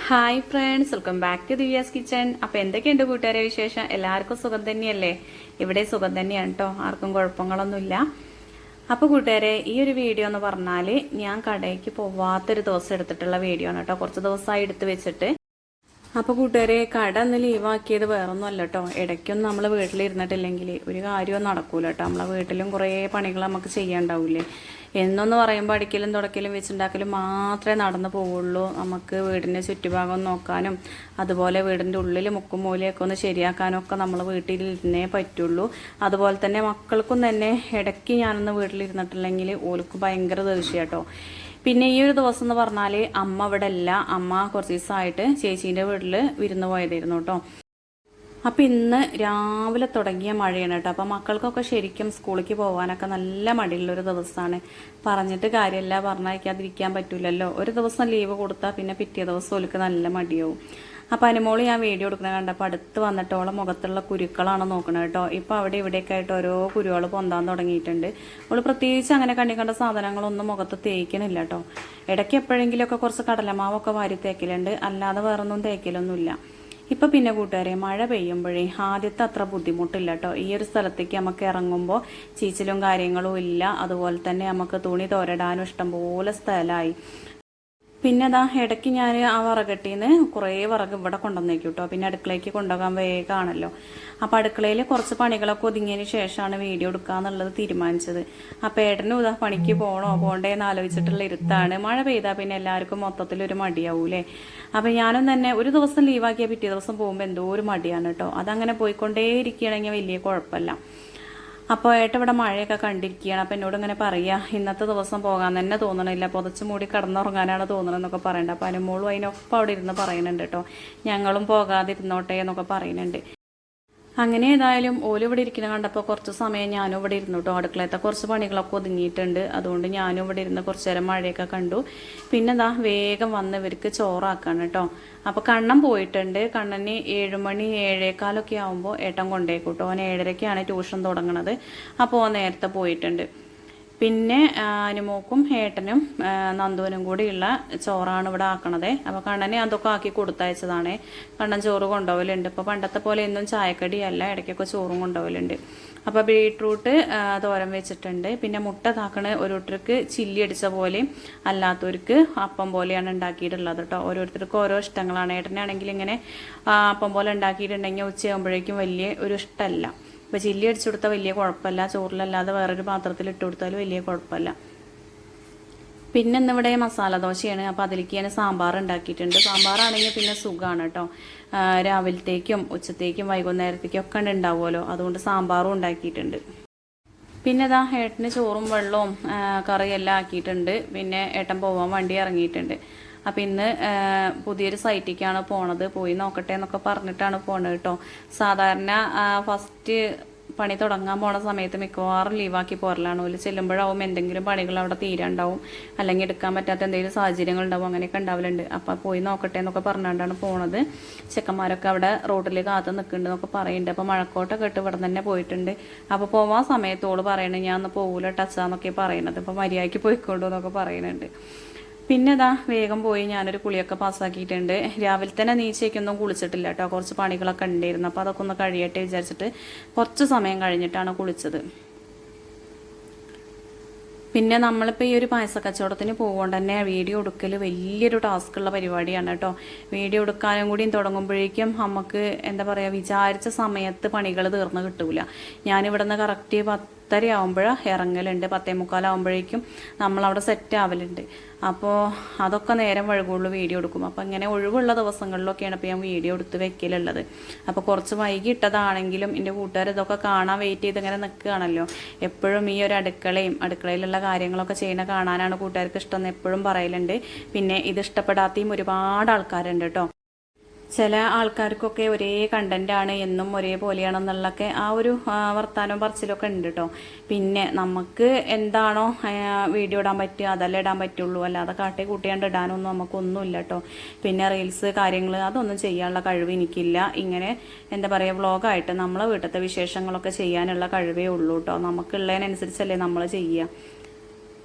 Hi friends, welcome back to Divya's kitchen. അപ്പോൾ എന്തൊക്കെയുണ്ട് കൂട്ടുകാരെ വിശേഷം? എല്ലാവർക്കും സുഖം തന്നെയല്ലേ? ഇവിടെ സുഖം തന്നെയാണ് കേട്ടോ, ആർക്കും കുഴപ്പങ്ങളൊന്നുമില്ല. അപ്പോൾ കൂട്ടുകാരെ, ഈ ഒരു വീഡിയോ എന്ന് പറഞ്ഞാൽ ഞാൻ കടയ്ക്ക് പോവാത്തൊരു ദിവസം എടുത്തിട്ടുള്ള വീഡിയോ ആണ് കേട്ടോ. കുറച്ച് ദിവസമായി എടുത്ത് വെച്ചിട്ട്. അപ്പോൾ കൂട്ടുകാരെ, കട ഒന്ന് ലീവാക്കിയത് വേറൊന്നും അല്ല കേട്ടോ. ഇടയ്ക്കൊന്നും നമ്മൾ വീട്ടിലിരുന്നിട്ടില്ലെങ്കിൽ ഒരു കാര്യവും നടക്കൂല കേട്ടോ. നമ്മളെ വീട്ടിലും കുറേ പണികൾ നമുക്ക് ചെയ്യാണ്ടാവില്ലേ. എന്നൊന്ന് പറയുമ്പോൾ അടിക്കലും തുടക്കലും വെച്ചുണ്ടാക്കലും മാത്രമേ നടന്നു പോവുള്ളൂ. നമുക്ക് വീടിൻ്റെ ചുറ്റുഭാഗം നോക്കാനും അതുപോലെ വീടിൻ്റെ ഉള്ളിൽ മുക്കും മൂലയൊക്കെ ഒന്ന് ശരിയാക്കാനും ഒക്കെ നമ്മൾ വീട്ടിലിരുന്നേ പറ്റുള്ളൂ. അതുപോലെ തന്നെ മക്കൾക്കും തന്നെ ഇടയ്ക്ക് ഞാനൊന്ന് വീട്ടിലിരുന്നിട്ടില്ലെങ്കിൽ ഓൾക്ക് ഭയങ്കര ദേഷ്യം കേട്ടോ. പിന്നെ ഈ ഒരു ദിവസം എന്ന് പറഞ്ഞാൽ അമ്മ ഇവിടെ അല്ല. അമ്മ കുറച്ച് ദിവസമായിട്ട് ചേച്ചീൻ്റെ വീട്ടിൽ വിരുന്ന് പോയതായിരുന്നു കേട്ടോ. അപ്പം ഇന്ന് രാവിലെ തുടങ്ങിയ മഴയാണ് കേട്ടോ. അപ്പം മക്കൾക്കൊക്കെ ശരിക്കും സ്കൂളിലേക്ക് പോകാനൊക്കെ നല്ല മടിയുള്ളൊരു ദിവസമാണ്. പറഞ്ഞിട്ട് കാര്യമില്ല, പറഞ്ഞയക്കാതിരിക്കാൻ പറ്റില്ലല്ലോ. ഒരു ദിവസം ലീവ് കൊടുത്താൽ പിന്നെ പിറ്റേ ദിവസം ഓൾക്ക് നല്ല മടിയാവും. അപ്പം അനുമോള് ഞാൻ വീഡിയോ എടുക്കുന്നത് കണ്ടപ്പോൾ അടുത്ത് വന്നിട്ട് ഓളെ മുഖത്തുള്ള കുരുക്കളാണ് നോക്കണത് കേട്ടോ. ഇപ്പം അവിടെ ഇവിടെയൊക്കെ ആയിട്ട് ഓരോ കുരുകൾ പൊന്താൻ തുടങ്ങിയിട്ടുണ്ട്. ഓള് പ്രത്യേകിച്ച് അങ്ങനെ കണ്ട സാധനങ്ങളൊന്നും മുഖത്ത് തേക്കണില്ല കേട്ടോ. ഇടയ്ക്ക് എപ്പോഴെങ്കിലുമൊക്കെ കുറച്ച് കടലമാവൊക്കെ വാരി തേക്കലുണ്ട്, അല്ലാതെ വേറൊന്നും തേക്കലൊന്നുമില്ല. ഇപ്പം പിന്നെ കൂട്ടുകാരെ, മഴ പെയ്യുമ്പോഴേ ആദ്യത്തെ അത്ര ബുദ്ധിമുട്ടില്ല കേട്ടോ. ഈ ഒരു സ്ഥലത്തേക്ക് നമുക്ക് ഇറങ്ങുമ്പോൾ ചീച്ചിലും കാര്യങ്ങളും ഇല്ല. അതുപോലെ തന്നെ നമുക്ക് തുണി തോരടാനും ഇഷ്ടംപോലെ സ്ഥലമായി. പിന്നെ അതാ ഇടയ്ക്ക് ഞാൻ ആ വിറകട്ടിന്ന് കുറേ വിറക് ഇവിടെ കൊണ്ടുവന്നേക്കും കേട്ടോ. പിന്നെ അടുക്കളയ്ക്ക് കൊണ്ടുപോകാൻ വേഗമാണല്ലോ. അപ്പോൾ അടുക്കളയിൽ കുറച്ച് പണികളൊക്കെ ഒതുങ്ങിയതിന് ശേഷമാണ് വീഡിയോ എടുക്കാന്നുള്ളത് തീരുമാനിച്ചത്. അപ്പോൾ ഏട്ടനും ഇതാ പണിക്ക് പോകണ്ടേന്ന് ആലോചിച്ചിട്ടുള്ള ഇരുത്താണ്. മഴ പെയ്താൽ പിന്നെ എല്ലാവർക്കും മൊത്തത്തിലൊരു മടിയാവൂലേ. അപ്പോൾ ഞാനും തന്നെ ഒരു ദിവസം ലീവാക്കിയാൽ പിറ്റേ ദിവസം പോകുമ്പോൾ എന്തോ ഒരു മടിയാണ് കേട്ടോ. അതങ്ങനെ പോയിക്കൊണ്ടേ ഇരിക്കുകയാണെങ്കിൽ വലിയ കുഴപ്പമില്ല. അപ്പോൾ ഏട്ടൻ ഇവിടെ മഴയൊക്കെ കണ്ടിരിക്കുകയാണ്. അപ്പം എന്നോട് ഇങ്ങനെ പറയുക, ഇന്നത്തെ ദിവസം പോകാൻ തന്നെ തോന്നണില്ല, പുതച്ച് മൂടി കിടന്നുറങ്ങാനാണ് തോന്നണമെന്നൊക്കെ പറയണ്ട. അപ്പം അനുമോളും അതിനൊപ്പം അവിടെ ഇരുന്ന് പറയുന്നുണ്ട് കേട്ടോ. ഞങ്ങളും പോകാതിരുന്നോട്ടെ എന്നൊക്കെ പറയുന്നുണ്ട്. അങ്ങനെ ഏതായാലും ഓല് ഇവിടെ ഇരിക്കുന്ന കണ്ടപ്പോൾ കുറച്ച് സമയം ഞാനും ഇവിടെ ഇരുന്നു കേട്ടോ. അടുക്കളത്തെ കുറച്ച് പണികളൊക്കെ ഒതുങ്ങിയിട്ടുണ്ട്. അതുകൊണ്ട് ഞാനും ഇവിടെ ഇരുന്ന് കുറച്ച് നേരം മഴയൊക്കെ കണ്ടു. പിന്നെ എന്താ വേഗം വന്ന് ഇവർക്ക് ചോറാക്കാണ് കേട്ടോ. അപ്പോൾ കണ്ണൻ പോയിട്ടുണ്ട്. കണ്ണന് 7 മണി 7:15 ആകുമ്പോൾ ഏട്ടൻ കൊണ്ടേക്കൂട്ടോ. അവൻ 7:30ക്കാണ് ട്യൂഷൻ തുടങ്ങണത്. അപ്പോൾ നേരത്തെ പോയിട്ടുണ്ട്. പിന്നെ അനുമോക്കും ഏട്ടനും നന്ദുവിനും കൂടിയുള്ള ചോറാണ് ഇവിടെ ആക്കണത്. അപ്പോൾ കണ്ണനെ അതൊക്കെ ആക്കി കൊടുത്തയച്ചതാണ്. കണ്ണൻ ചോറ് കൊണ്ടുപോകലുണ്ട്. ഇപ്പോൾ പണ്ടത്തെ പോലെ എന്നും ചായക്കടിയല്ല, ഇടയ്ക്കൊക്കെ ചോറും കൊണ്ടുപോകലുണ്ട്. അപ്പോൾ ബീട്രൂട്ട് തോരൻ വെച്ചിട്ടുണ്ട്. പിന്നെ മുട്ട താക്കണ ഓരോരുത്തർക്ക് ചില്ലി അടിച്ച പോലെയും അല്ലാത്തവർക്ക് അപ്പം പോലെയാണ് ഉണ്ടാക്കിയിട്ടുള്ളത് കേട്ടോ. ഓരോരുത്തർക്കും ഓരോ ഇഷ്ടങ്ങളാണ്. ഏട്ടനാണെങ്കിൽ ഇങ്ങനെ അപ്പം പോലെ ഉണ്ടാക്കിയിട്ടുണ്ടെങ്കിൽ ഉച്ചയാകുമ്പോഴേക്കും വലിയ ഒരു ഇഷ്ടമല്ല. ഇപ്പോൾ ചില്ലി അടിച്ചു കൊടുത്താൽ വലിയ കുഴപ്പമില്ല, ചോറിലല്ലാതെ വേറൊരു പാത്രത്തിൽ ഇട്ട് കൊടുത്താലും വലിയ കുഴപ്പമില്ല. പിന്നെ ഇന്നിവിടെ മസാല ദോശയാണ്. അപ്പോൾ അതിലേക്ക് ഞാൻ സാമ്പാർ ഉണ്ടാക്കിയിട്ടുണ്ട്. സാമ്പാറാണെങ്കിൽ പിന്നെ സുഖമാണ് കേട്ടോ. രാവിലത്തേക്കും ഉച്ചത്തേക്കും വൈകുന്നേരത്തേക്കും ഒക്കെ ഉണ്ടാവുമല്ലോ. അതുകൊണ്ട് സാമ്പാറും ഉണ്ടാക്കിയിട്ടുണ്ട്. പിന്നെ ഇതാ ഏട്ടന് ചോറും വെള്ളവും കറിയെല്ലാം ആക്കിയിട്ടുണ്ട്. പിന്നെ ഏട്ടൻ പോകാൻ വണ്ടി ഇറങ്ങിയിട്ടുണ്ട്. അപ്പം ഇന്ന് പുതിയൊരു സൈറ്റിലേക്കാണ് പോണത്. പോയി നോക്കട്ടെ എന്നൊക്കെ പറഞ്ഞിട്ടാണ് പോണത് കേട്ടോ. സാധാരണ ഫസ്റ്റ് പണി തുടങ്ങാൻ പോണ സമയത്ത് മിക്കവാറും ലീവാക്കി പോരലാണ്. ഓല് ചെല്ലുമ്പോഴാവും എന്തെങ്കിലും പണികൾ അവിടെ തീരാണ്ടാവും, അല്ലെങ്കിൽ എടുക്കാൻ പറ്റാത്ത എന്തെങ്കിലും സാഹചര്യങ്ങൾ ഉണ്ടാവും. അങ്ങനെയൊക്കെ ഉണ്ടാവലുണ്ട്. അപ്പം പോയി നോക്കട്ടെ എന്നൊക്കെ പറഞ്ഞുകൊണ്ടാണ് പോണത്. ചെക്കന്മാരൊക്കെ അവിടെ റോഡിൽ കാത്ത് നിൽക്കുന്നുണ്ടെന്നൊക്കെ പറയുന്നുണ്ട്. അപ്പോൾ മഴക്കോട്ടൊക്കെ ഇട്ട് ഇവിടെ തന്നെ പോയിട്ടുണ്ട്. അപ്പോൾ പോവാൻ സമയത്തോട് പറയണേ ഞാൻ ഒന്ന് പോകൂല ടച്ചാന്നൊക്കെ പറയണത്. അപ്പോൾ മര്യാദയ്ക്ക് പോയിക്കൊണ്ടു എന്നൊക്കെ പറയുന്നുണ്ട്. പിന്നെ ഇതാ വേഗം പോയി ഞാനൊരു കുളിയൊക്കെ പാസ്സാക്കിയിട്ടുണ്ട്. രാവിലെ തന്നെ നീച്ചയ്ക്കൊന്നും കുളിച്ചിട്ടില്ല കേട്ടോ. കുറച്ച് പണികളൊക്കെ ഉണ്ടായിരുന്നു. അപ്പോൾ അതൊക്കെ ഒന്ന് കഴിയട്ടെ വിചാരിച്ചിട്ട് കുറച്ച് സമയം കഴിഞ്ഞിട്ടാണ് കുളിച്ചത്. പിന്നെ നമ്മളിപ്പോൾ ഈ ഒരു പായസ കച്ചവടത്തിന് പോകുകൊണ്ട് തന്നെ വീഡിയോ എടുക്കൽ വലിയൊരു ടാസ്ക്കുള്ള പരിപാടിയാണ് കേട്ടോ. വീഡിയോ എടുക്കാനും കൂടിയും തുടങ്ങുമ്പോഴേക്കും നമുക്ക് എന്താ പറയുക, വിചാരിച്ച സമയത്ത് പണികൾ തീർന്ന് കിട്ടൂല. ഞാനിവിടെ നിന്ന് കറക്റ്റ് 10:30 ആകുമ്പോഴാണ് ഇറങ്ങലുണ്ട്. 10:45 ആകുമ്പോഴേക്കും നമ്മളവിടെ സെറ്റ് ആവലുണ്ട്. അപ്പോൾ അതൊക്കെ നേരം വഴുകുള്ളൂ വീഡിയോ എടുക്കും. അപ്പോൾ ഇങ്ങനെ ഒഴിവുള്ള ദിവസങ്ങളിലൊക്കെയാണ് ഇപ്പോൾ ഞാൻ വീഡിയോ എടുത്ത് വെക്കലുള്ളത്. അപ്പോൾ കുറച്ച് വൈകി ഇട്ടതാണെങ്കിലും എൻ്റെ കൂട്ടുകാർ ഇതൊക്കെ കാണാൻ വെയിറ്റ് ചെയ്ത് ഇങ്ങനെ നിൽക്കുകയാണല്ലോ. എപ്പോഴും ഈ ഒരു അടുക്കളയിലുള്ള കാര്യങ്ങളൊക്കെ ചെയ്യുന്ന കാണാനാണ് കൂട്ടുകാർക്ക് ഇഷ്ടം എന്ന് എപ്പോഴും പറയലുണ്ട്. പിന്നെ ഇത് ഇഷ്ടപ്പെടാത്തയും ഒരുപാട് ആൾക്കാരുണ്ട് കേട്ടോ. ചില ആൾക്കാർക്കൊക്കെ ഒരേ കണ്ടൻ്റാണ്, എന്നും ഒരേപോലെയാണെന്നുള്ളതൊക്കെ ആ ഒരു വർത്താനവും പറച്ചിലൊക്കെ ഉണ്ട് കേട്ടോ. പിന്നെ നമുക്ക് എന്താണോ വീഡിയോ ഇടാൻ പറ്റുക അതല്ലേ ഇടാൻ പറ്റുള്ളൂ, അല്ലാതെ കാട്ടി കൂട്ടിയാണ്ട് ഇടാനൊന്നും നമുക്കൊന്നുമില്ല കേട്ടോ. പിന്നെ റീൽസ് കാര്യങ്ങൾ അതൊന്നും ചെയ്യാനുള്ള കഴിവ് എനിക്കില്ല. ഇങ്ങനെ എന്താ പറയുക, വ്ളോഗായിട്ട് നമ്മളെ വീട്ടിലത്തെ വിശേഷങ്ങളൊക്കെ ചെയ്യാനുള്ള കഴിവേ ഉള്ളൂ കേട്ടോ. നമുക്കുള്ളതിനനുസരിച്ചല്ലേ നമ്മൾ ചെയ്യുക.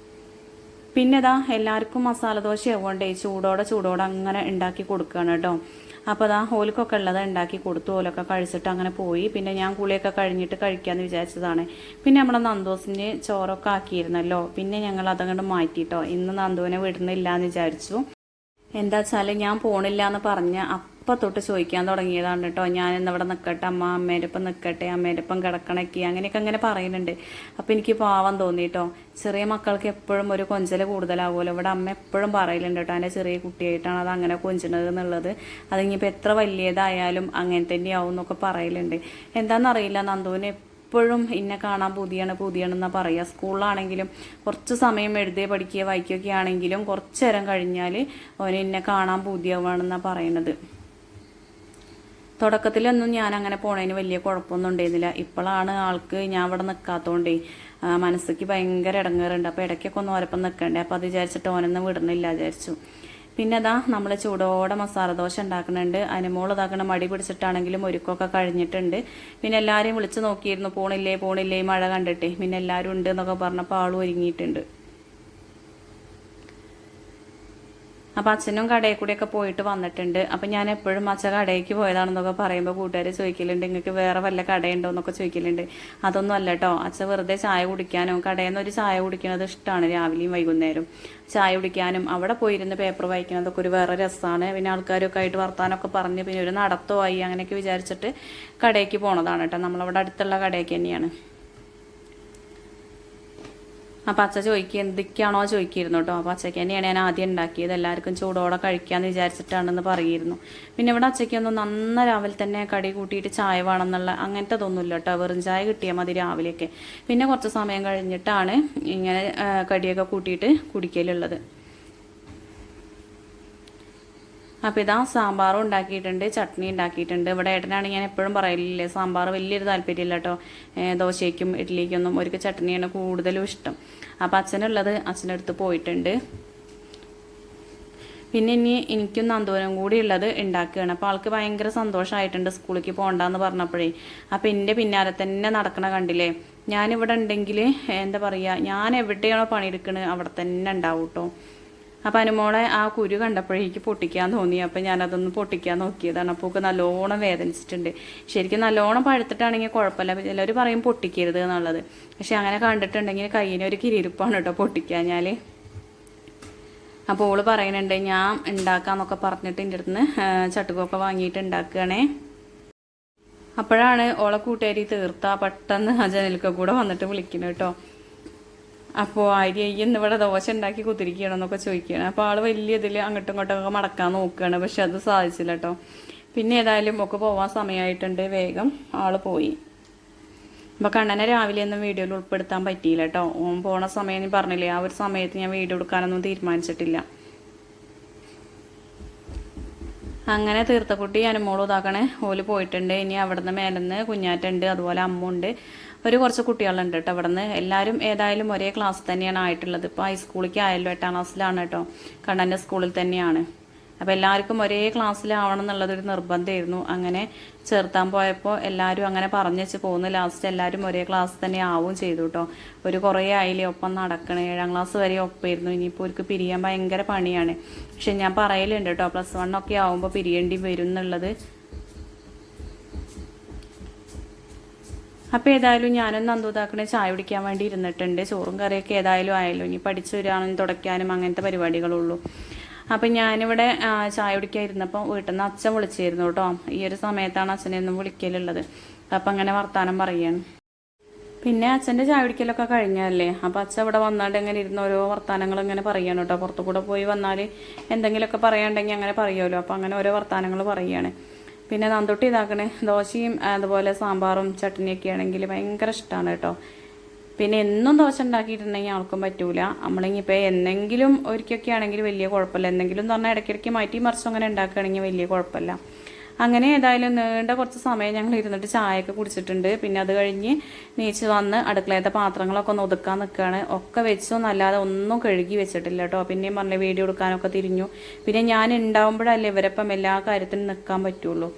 പിന്നെ ഇതാ എല്ലാവർക്കും മസാല ദോശ ആവുകൊണ്ടേ ചൂടോടെ അങ്ങനെ ഉണ്ടാക്കി കൊടുക്കുകയാണ് കേട്ടോ. അപ്പോൾ അതാ ഓലിക്കൊക്കെ ഉള്ളത് ഉണ്ടാക്കി കൊടുത്തു. ഓലൊക്കെ കഴിച്ചിട്ട് അങ്ങനെ പോയി. പിന്നെ ഞാൻ കുളിയൊക്കെ കഴിഞ്ഞിട്ട് കഴിക്കാമെന്ന് വിചാരിച്ചതാണ്. പിന്നെ നമ്മുടെ നന്ദോസിന് ചോറൊക്കെ ആക്കിയിരുന്നല്ലോ. പിന്നെ ഞങ്ങൾ അതങ്ങോട്ട് മാറ്റിയിട്ടോ. ഇന്ന് നന്ദുവിനെ വിടുന്നില്ല എന്ന് വിചാരിച്ചു. എന്താ വെച്ചാൽ ഞാൻ പോണില്ല എന്ന് പറഞ്ഞ അപ്പം തൊട്ട് ചോദിക്കാൻ തുടങ്ങിയതാണ് കേട്ടോ. ഞാൻ ഇന്നിവിടെ നിൽക്കട്ടെ അമ്മ, അമ്മേൻ്റെ ഒപ്പം നിൽക്കട്ടെ, അമ്മേൻ്റെ ഒപ്പം കിടക്കണക്കി അങ്ങനെയൊക്കെ അങ്ങനെ പറയുന്നുണ്ട്. അപ്പം എനിക്ക് പാവം തോന്നിട്ടോ. ചെറിയ മക്കൾക്ക് എപ്പോഴും ഒരു കൊഞ്ചൽ കൂടുതലാവുമല്ലോ. ഇവിടെ അമ്മ എപ്പോഴും പറയലുണ്ട് കേട്ടോ, എൻ്റെ ചെറിയ കുട്ടിയായിട്ടാണ് അത് അങ്ങനെ കൊഞ്ചുന്നത് എന്നുള്ളത്. അതിനിപ്പോൾ എത്ര വലിയതായാലും അങ്ങനെ തന്നെയാവും എന്നൊക്കെ പറയലുണ്ട്. എന്താണെന്നറിയില്ല, നന്ദുവിന് എപ്പോഴും ഇന്നെ കാണാൻ പുതിയാണെന്നാണ് പറയുക. സ്കൂളിലാണെങ്കിലും കുറച്ച് സമയം എഴുതുക പഠിക്കുക വായിക്കുകയൊക്കെ ആണെങ്കിലും കുറച്ച് നേരം കഴിഞ്ഞാൽ അവന് എന്നെ കാണാൻ പുതിയാവാണെന്നാണ് പറയണത്. തുടക്കത്തിലൊന്നും ഞാൻ അങ്ങനെ പോണതിന് വലിയ കുഴപ്പമൊന്നും ഉണ്ടായിരുന്നില്ല. ഇപ്പോഴാണ് ആൾക്ക് ഞാൻ ഇവിടെ നിൽക്കാത്തതുകൊണ്ടേ മനസ്സിക്ക് ഭയങ്കര ഇടങ്ങേറുണ്ട്. അപ്പോൾ ഇടയ്ക്കൊക്കെ ഒന്ന് ഓരപ്പം നിൽക്കണ്ടേ. അപ്പോൾ അത് വിചാരിച്ചിട്ട് ഓനൊന്നും വിടണില്ല വിചാരിച്ചു. പിന്നെ അതാ നമ്മൾ ചൂടോടെ മസാല ദോശ ഉണ്ടാക്കുന്നുണ്ട്. അതിന് മോൾ ഇതാക്കണ മടി പിടിച്ചിട്ടാണെങ്കിലും ഒരുക്കൊക്കെ കഴിഞ്ഞിട്ടുണ്ട്. പിന്നെ എല്ലാവരെയും വിളിച്ച് നോക്കിയിരുന്നു, പോണില്ലേ മഴ കണ്ടിട്ടേ. പിന്നെ എല്ലാവരും ഉണ്ട് എന്നൊക്കെ പറഞ്ഞപ്പോൾ ആളും ഒരുങ്ങിയിട്ടുണ്ട്. അപ്പം അച്ഛനും കടയിൽ കൂടെയൊക്കെ പോയിട്ട് വന്നിട്ടുണ്ട്. അപ്പം ഞാൻ എപ്പോഴും അച്ഛൻ കടയ്ക്ക് പോയതാണെന്നൊക്കെ പറയുമ്പോൾ കൂട്ടുകാർ ചോദിക്കലുണ്ട്, നിങ്ങൾക്ക് വേറെ വല്ല കടയുണ്ടോ എന്നൊക്കെ ചോദിക്കലുണ്ട്. അതൊന്നും അല്ല കേട്ടോ, അച്ഛൻ വെറുതെ ചായ കുടിക്കാനോ കടയിൽ നിന്ന് ഒരു ചായ കുടിക്കുന്നത് ഇഷ്ടമാണ്. രാവിലെയും വൈകുന്നേരം ചായ കുടിക്കാനും അവിടെ പോയിരുന്ന് പേപ്പർ വായിക്കുന്നതൊക്കെ ഒരു വേറെ രസമാണ്. പിന്നെ ആൾക്കാരൊക്കെ ആയിട്ട് വർത്താനമൊക്കെ പറഞ്ഞ് പിന്നെ ഒരു നടത്തമായി അങ്ങനെയൊക്കെ വിചാരിച്ചിട്ട് കടയ്ക്ക് പോണതാണ് കേട്ടോ. നമ്മളവിടെ അടുത്തുള്ള കടയ്ക്ക് തന്നെയാണ്. അപ്പം അച്ഛ ചോദിക്കുക എന്തൊക്കെയാണോ ചോദിക്കിയിരുന്നു കേട്ടോ. അപ്പോൾ അച്ഛയ്ക്ക് തന്നെയാണ് ഞാൻ ആദ്യം ഉണ്ടാക്കിയത്. എല്ലാവർക്കും ചൂടോടെ കഴിക്കാമെന്ന് വിചാരിച്ചിട്ടാണെന്ന് പറയുമായിരുന്നു. പിന്നെ ഇവിടെ അച്ഛയ്ക്കൊന്നും നന്ന രാവിലെ തന്നെ കടി കൂട്ടിയിട്ട് ചായ വേണമെന്നുള്ള അങ്ങനത്തെ ഇതൊന്നുമില്ല കേട്ടോ. വെറും ചായ കിട്ടിയാൽ മതി രാവിലെയൊക്കെ. പിന്നെ കുറച്ച് സമയം കഴിഞ്ഞിട്ടാണ് ഇങ്ങനെ കടിയൊക്കെ കൂട്ടിയിട്ട് കുടിക്കലുള്ളത്. അപ്പോൾ ഇതാ സാമ്പാറും ഉണ്ടാക്കിയിട്ടുണ്ട്, ചട്നി ഉണ്ടാക്കിയിട്ടുണ്ട്. ഇവിടെ ഏട്ടനാണെങ്കിൽ ഞാൻ എപ്പോഴും പറയലില്ലേ, സാമ്പാർ വലിയൊരു താല്പര്യമില്ല കേട്ടോ. ദോശയ്ക്കും ഇഡ്ഡലിക്കൊന്നും ഒരിക്കൽ ചട്നിയാണ് കൂടുതലും ഇഷ്ടം. അപ്പോൾ അച്ഛനുള്ളത് അച്ഛൻ്റെ അടുത്ത് പോയിട്ടുണ്ട്. പിന്നെ ഇനി എനിക്കും നന്ദൂനും കൂടി ഉള്ളത് ഉണ്ടാക്കുകയാണ്. അപ്പോൾ ആൾക്ക് ഭയങ്കര സന്തോഷമായിട്ടുണ്ട് സ്കൂളിലേക്ക് പോകണ്ടെന്ന് പറഞ്ഞപ്പോഴേ. അപ്പോൾ എൻ്റെ പിന്നാലെ തന്നെ നടക്കണ കണ്ടില്ലേ. ഞാനിവിടെ ഉണ്ടെങ്കിൽ എന്താ പറയുക, ഞാൻ എവിടെയാണോ പണിയെടുക്കുന്നത് അവിടെ തന്നെ ഉണ്ടാവും കേട്ടോ. അപ്പം അനുമോളെ ആ കുരു കണ്ടപ്പോഴേക്ക് പൊട്ടിക്കാൻ തോന്നി. അപ്പം ഞാനതൊന്ന് പൊട്ടിക്കാൻ നോക്കിയതാണ്. അപ്പോൾ ഒക്കെ നല്ലോണം വേദനിച്ചിട്ടുണ്ട്. ശരിക്കും നല്ലോണം പഴുത്തിട്ടാണെങ്കിൽ കുഴപ്പമില്ല. ചിലർ പറയും പൊട്ടിക്കരുത് എന്നുള്ളത്. പക്ഷെ അങ്ങനെ കണ്ടിട്ടുണ്ടെങ്കിൽ കയ്യിന് ഒരു കിരിയിരിപ്പാണ് കേട്ടോ പൊട്ടിക്കാഞ്ഞാൽ. അപ്പോൾ ഓള് പറയുന്നുണ്ട് ഞാൻ ഉണ്ടാക്കാമെന്നൊക്കെ പറഞ്ഞിട്ട് എൻ്റെ അടുത്ത് നിന്ന് ചട്ടുകൊക്കെ വാങ്ങിയിട്ട് ഉണ്ടാക്കുകയാണേ. അപ്പോഴാണ് ഓളെ കൂട്ടുകാരി തീർത്ത പെട്ടെന്ന് ആ ജനൽക്ക കൂടെ വന്നിട്ട് വിളിക്കുന്നത് കേട്ടോ. അപ്പോൾ ഇന്ന് ഇവിടെ ദോശ ഉണ്ടാക്കി കുത്തിരിക്കുകയാണെന്നൊക്കെ ചോദിക്കുകയാണ്. അപ്പോൾ ആൾ വലിയ ഇതിൽ അങ്ങോട്ടും ഇങ്ങോട്ടൊക്കെ മടക്കാൻ നോക്കുകയാണ്. പക്ഷെ അത് സാധിച്ചില്ല കേട്ടോ. പിന്നെ ഏതായാലും ഒക്കെ പോകാൻ സമയമായിട്ടുണ്ട്. വേഗം ആൾ പോയി. അപ്പോൾ കണ്ണനെ രാവിലെ ഒന്നും വീഡിയോയിൽ ഉൾപ്പെടുത്താൻ പറ്റിയില്ല കേട്ടോ. ഓൻ പോണ സമയം ഞാൻ പറഞ്ഞില്ലേ, ആ ഒരു സമയത്ത് ഞാൻ വീഡിയോ എടുക്കാനൊന്നും തീരുമാനിച്ചിട്ടില്ല. അങ്ങനെ തീർത്ഥക്കുട്ടി അനുമോളും ഇതാക്കണേ ഓല് പോയിട്ടുണ്ട്. ഇനി അവിടുന്ന് മേലെന്ന് കുഞ്ഞാറ്റുണ്ട്, അതുപോലെ അമ്മുണ്ട്, കുറച്ച് കുട്ടികളുണ്ട് കേട്ടോ. അവിടെ നിന്ന് എല്ലാവരും ഏതായാലും ഒരേ ക്ലാസ് തന്നെയാണ് ആയിട്ടുള്ളത്. ഇപ്പോൾ ഹൈസ്കൂളിലേക്ക് ആയാലും 8ാം ക്ലാസ്സിലാണ് കേട്ടോ. കണ്ണൻ്റെ സ്കൂളിൽ തന്നെയാണ്. അപ്പോൾ എല്ലാവർക്കും ഒരേ ക്ലാസ്സിലാവണം എന്നുള്ളതൊരു നിർബന്ധമായിരുന്നു. അങ്ങനെ ചേർത്താൻ പോയപ്പോൾ എല്ലാവരും അങ്ങനെ പറഞ്ഞു വെച്ച് പോകുന്നു. ലാസ്റ്റ് എല്ലാവരും ഒരേ ക്ലാസ് തന്നെ ആവും ചെയ്തു കേട്ടോ. കുറേ ആയില്ലേ ഒപ്പം നടക്കണേ. 7ാം ക്ലാസ് വരെ ഒപ്പമായിരുന്നു. ഇനിയിപ്പോൾ അവർക്ക് പിരിയാൻ ഭയങ്കര പണിയാണ്. പക്ഷെ ഞാൻ പറയലുണ്ട് കേട്ടോ, +1 ഒക്കെ ആവുമ്പോൾ പിരിയേണ്ടി വരും എന്നുള്ളത്. അപ്പോൾ ഏതായാലും ഞാനൊന്ന് നന്ദൂതാക്കണേ ചായ കുടിക്കാൻ വേണ്ടി ഇരുന്നിട്ടുണ്ട്. ചോറും കറിയൊക്കെ ഏതായാലും ആയല്ലോ. ഇനി പഠിച്ചു വരാനും തുടയ്ക്കാനും അങ്ങനത്തെ പരിപാടികളുള്ളൂ. അപ്പം ഞാനിവിടെ ചായ കുടിക്കാൻ ഇരുന്നപ്പോൾ വീട്ടിൽ നിന്ന് അച്ഛൻ വിളിച്ചിരുന്നു കേട്ടോ. ഈ ഒരു സമയത്താണ് അച്ഛനെ ഒന്നും വിളിക്കലുള്ളത്. അപ്പം അങ്ങനെ വർത്താനം പറയുകയാണ്. പിന്നെ അച്ഛൻ്റെ ചായ കുടിക്കലൊക്കെ കഴിഞ്ഞല്ലേ. അപ്പോൾ അച്ഛൻ ഇവിടെ വന്നാണ്ട് എങ്ങനെ ഇരുന്ന് ഓരോ വർത്താനങ്ങൾ ഇങ്ങനെ പറയുകയാണ് കേട്ടോ. പുറത്തു കൂടെ പോയി വന്നാൽ എന്തെങ്കിലുമൊക്കെ പറയാനുണ്ടെങ്കിൽ അങ്ങനെ പറയുമല്ലോ. അപ്പോൾ അങ്ങനെ ഓരോ വർത്താനങ്ങൾ പറയുകയാണ്. പിന്നെ നന്ദുട്ടി ഇതാക്കണേ ദോശയും അതുപോലെ സാമ്പാറും ചട്നിയൊക്കെ ആണെങ്കിൽ ഭയങ്കര ഇഷ്ടമാണ് കേട്ടോ. പിന്നെ എന്നും ദോശ ഉണ്ടാക്കിയിട്ടുണ്ടെങ്കിൽ ആൾക്കും പറ്റൂല. നമ്മളിപ്പോൾ എന്തെങ്കിലും ഒരിക്കലൊക്കെ ആണെങ്കിൽ വലിയ കുഴപ്പമില്ല. എന്തെങ്കിലും എന്ന് പറഞ്ഞാൽ ഇടയ്ക്കിടയ്ക്ക് മാറ്റി മറിച്ചും അങ്ങനെ ഉണ്ടാക്കുകയാണെങ്കിൽ വലിയ കുഴപ്പമില്ല. അങ്ങനെ ഏതായാലും നീണ്ട കുറച്ച് സമയം ഞങ്ങൾ ഇരുന്നിട്ട് ചായയൊക്കെ കുടിച്ചിട്ടുണ്ട്. പിന്നെ അത് കഴിഞ്ഞ് നീച്ച് വന്ന് അടുക്കളയത്തെ പാത്രങ്ങളൊക്കെ ഒന്ന് ഒതുക്കാൻ നിൽക്കുകയാണ്. ഒക്കെ വെച്ചൊന്നല്ലാതെ ഒന്നും കഴുകി വെച്ചിട്ടില്ല കേട്ടോ. പിന്നെയും പറഞ്ഞ വീഡിയോ എടുക്കാനൊക്കെ തിരിഞ്ഞു. പിന്നെ ഞാൻ ഉണ്ടാവുമ്പോഴല്ലേ ഇവരപ്പം എല്ലാ കാര്യത്തിനും നിൽക്കാൻ പറ്റുള്ളൂ.